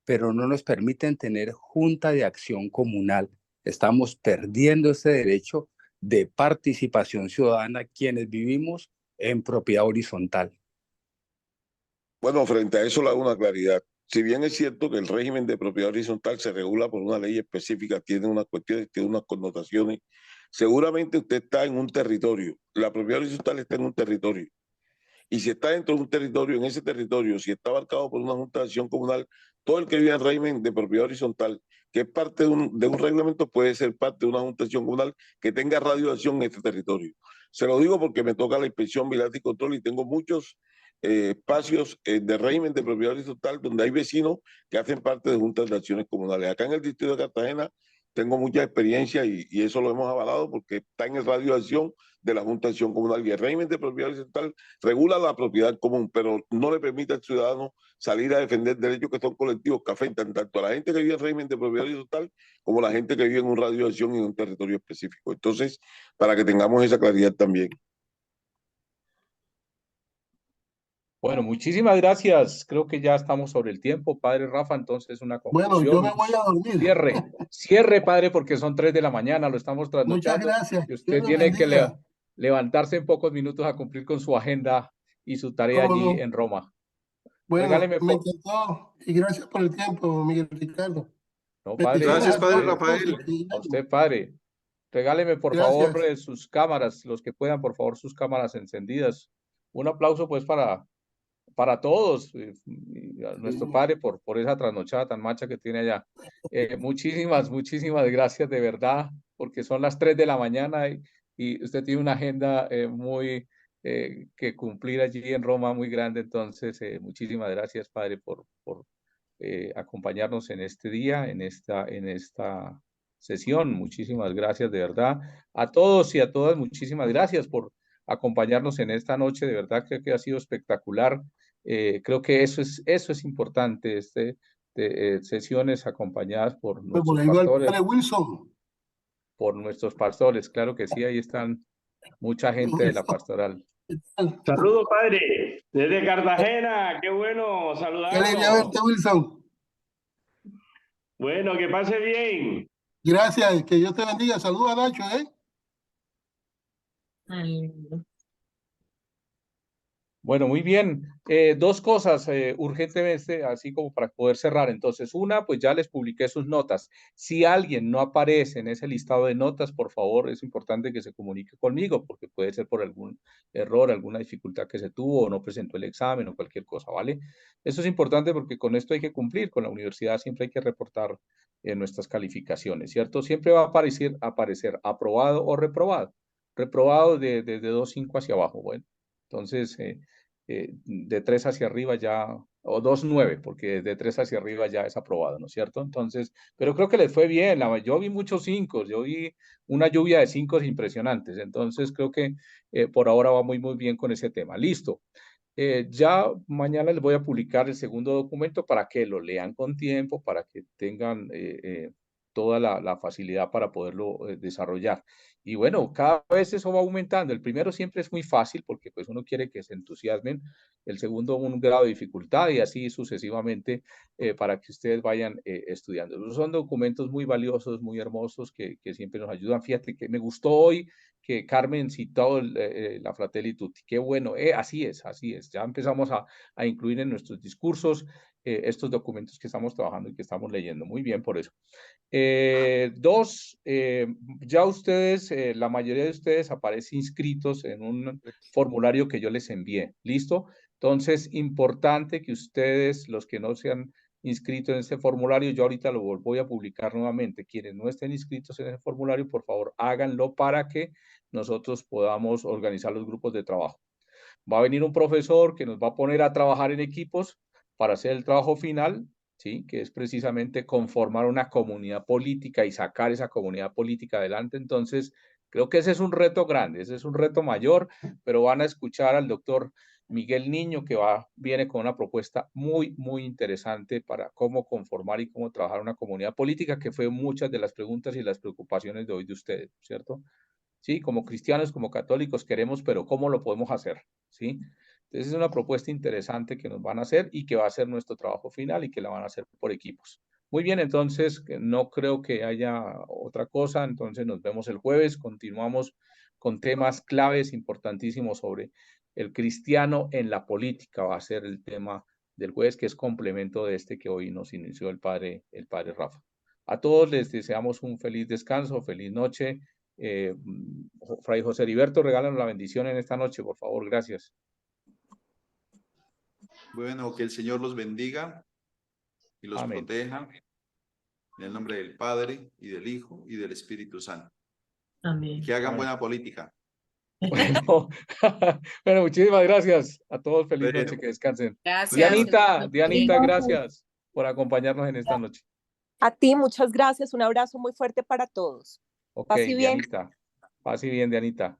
Speaker 16: pero no nos permiten tener Junta de Acción Comunal. Estamos perdiendo ese derecho de participación ciudadana quienes vivimos en propiedad horizontal.
Speaker 14: Bueno, frente a eso le hago una claridad. Si bien es cierto que el régimen de propiedad horizontal se regula por una ley específica, tiene unas cuestiones, tiene unas connotaciones, seguramente usted está en un territorio, la propiedad horizontal está en un territorio, y si está dentro de un territorio, en ese territorio, si está abarcado por una junta de acción comunal, todo el que vive en régimen de propiedad horizontal, que es parte de un reglamento, puede ser parte de una junta de acción comunal que tenga radio de acción en este territorio. Se lo digo porque me toca la inspección, vigilancia y control y tengo muchos espacios de régimen de propiedad horizontal donde hay vecinos que hacen parte de juntas de acciones comunales. Acá en el distrito de Cartagena tengo mucha experiencia y eso lo hemos avalado porque está en el radio de acción de la Junta de Acción Comunal y el régimen de propiedad horizontal regula la propiedad común, pero no le permite al ciudadano salir a defender derechos que son colectivos que afectan tanto a la gente que vive en régimen de propiedad horizontal como a la gente que vive en un radio de acción y en un territorio específico. Entonces, para que tengamos esa claridad también.
Speaker 1: Bueno, muchísimas gracias. Creo que ya estamos sobre el tiempo, padre Rafa. Entonces, una conclusión.
Speaker 2: Bueno, yo me voy a dormir.
Speaker 1: Cierre, padre, porque son 3 de la mañana, lo estamos trasnochando.
Speaker 2: Muchas gracias.
Speaker 1: Y usted tiene que levantarse en pocos minutos a cumplir con su agenda y su tarea allí en Roma.
Speaker 2: Bueno,
Speaker 1: Regáleme
Speaker 2: me encantó y gracias por el tiempo, Miguel Ricardo.
Speaker 1: No, padre.
Speaker 17: Gracias, padre Rafael.
Speaker 1: A usted, padre. Regáleme, por favor, sus cámaras, los que puedan, por favor, sus cámaras encendidas. Un aplauso, pues, para todos, y a nuestro padre por esa trasnochada tan macha que tiene allá. Muchísimas gracias de verdad, porque son las 3 de la mañana y usted tiene una agenda muy que cumplir allí en Roma muy grande. Entonces, muchísimas gracias, padre, por acompañarnos en este día, en esta sesión. Muchísimas gracias de verdad. A todos y a todas, muchísimas gracias por acompañarnos en esta noche. De verdad creo que ha sido espectacular. Creo que eso es importante, sesiones acompañadas por nuestros pastores. Por nuestros pastores, claro que sí, ahí están mucha gente de la pastoral.
Speaker 17: Saludos, padre, desde Cartagena, qué bueno saludarlos.
Speaker 2: Qué alegría verte, Wilson.
Speaker 17: Bueno, que pase bien.
Speaker 2: Gracias, que Dios te bendiga. Saludos a Nacho,
Speaker 1: Bueno, muy bien. Dos cosas urgentemente, así como para poder cerrar. Entonces, una, pues ya les publiqué sus notas. Si alguien no aparece en ese listado de notas, por favor, es importante que se comunique conmigo, porque puede ser por algún error, alguna dificultad que se tuvo, o no presentó el examen o cualquier cosa, ¿vale? Eso es importante porque con esto hay que cumplir. Con la universidad siempre hay que reportar nuestras calificaciones, ¿cierto? Siempre va a aparecer aprobado o reprobado. Reprobado de 2.5 hacia abajo, bueno. Entonces, de 3 hacia arriba ya, o 2.9, porque de 3 hacia arriba ya es aprobado, ¿no es cierto? Entonces, pero creo que les fue bien. Yo vi muchos 5, yo vi una lluvia de 5 impresionantes. Entonces, creo que por ahora va muy bien con ese tema. Listo. Ya mañana les voy a publicar el segundo documento para que lo lean con tiempo, para que tengan toda la facilidad para poderlo desarrollar. Y bueno, cada vez eso va aumentando. El primero siempre es muy fácil porque pues uno quiere que se entusiasmen. El segundo un grado de dificultad y así sucesivamente para que ustedes vayan estudiando. Esos son documentos muy valiosos, muy hermosos que siempre nos ayudan. Fíjate que me gustó hoy que Carmen citó la Fratelli Tutti. Qué bueno, así es, así es. Ya empezamos a incluir en nuestros discursos estos documentos que estamos trabajando y que estamos leyendo. Muy bien por eso. Dos, ya ustedes, la mayoría de ustedes aparecen inscritos en un formulario que yo les envié. ¿Listo? Entonces, importante que ustedes, los que no se han inscrito en este formulario, yo ahorita lo voy a publicar nuevamente. Quienes no estén inscritos en ese formulario, por favor, háganlo para que nosotros podamos organizar los grupos de trabajo. Va a venir un profesor que nos va a poner a trabajar en equipos para hacer el trabajo final, ¿sí? Que es precisamente conformar una comunidad política y sacar esa comunidad política adelante. Entonces, creo que ese es un reto grande, ese es un reto mayor, pero van a escuchar al doctor Miguel Niño, que viene con una propuesta muy interesante para cómo conformar y cómo trabajar una comunidad política, que fue muchas de las preguntas y las preocupaciones de hoy de ustedes, ¿cierto? Sí, como cristianos, como católicos queremos, pero ¿cómo lo podemos hacer? ¿Sí? Entonces es una propuesta interesante que nos van a hacer y que va a ser nuestro trabajo final y que la van a hacer por equipos. Muy bien, entonces no creo que haya otra cosa, entonces nos vemos el jueves, continuamos con temas claves importantísimos sobre el cristiano en la política, va a ser el tema del jueves, que es complemento de este que hoy nos inició el padre Rafa. A todos les deseamos un feliz descanso, feliz noche. Fray José Heriberto, regálanos la bendición en esta noche, por favor, gracias.
Speaker 18: Bueno, que el Señor los bendiga y los
Speaker 1: Amén.
Speaker 18: proteja en el nombre del Padre y del Hijo y del Espíritu Santo.
Speaker 11: Amén.
Speaker 18: Que hagan
Speaker 1: Amén.
Speaker 18: buena política.
Speaker 1: Bueno, bueno, muchísimas gracias a todos, feliz noche, que descansen.
Speaker 12: Gracias.
Speaker 1: Dianita, gracias por acompañarnos en esta noche.
Speaker 19: A ti, muchas gracias, un abrazo muy fuerte para todos.
Speaker 1: Ok,
Speaker 19: Pase bien.
Speaker 1: Dianita, pase bien, Dianita.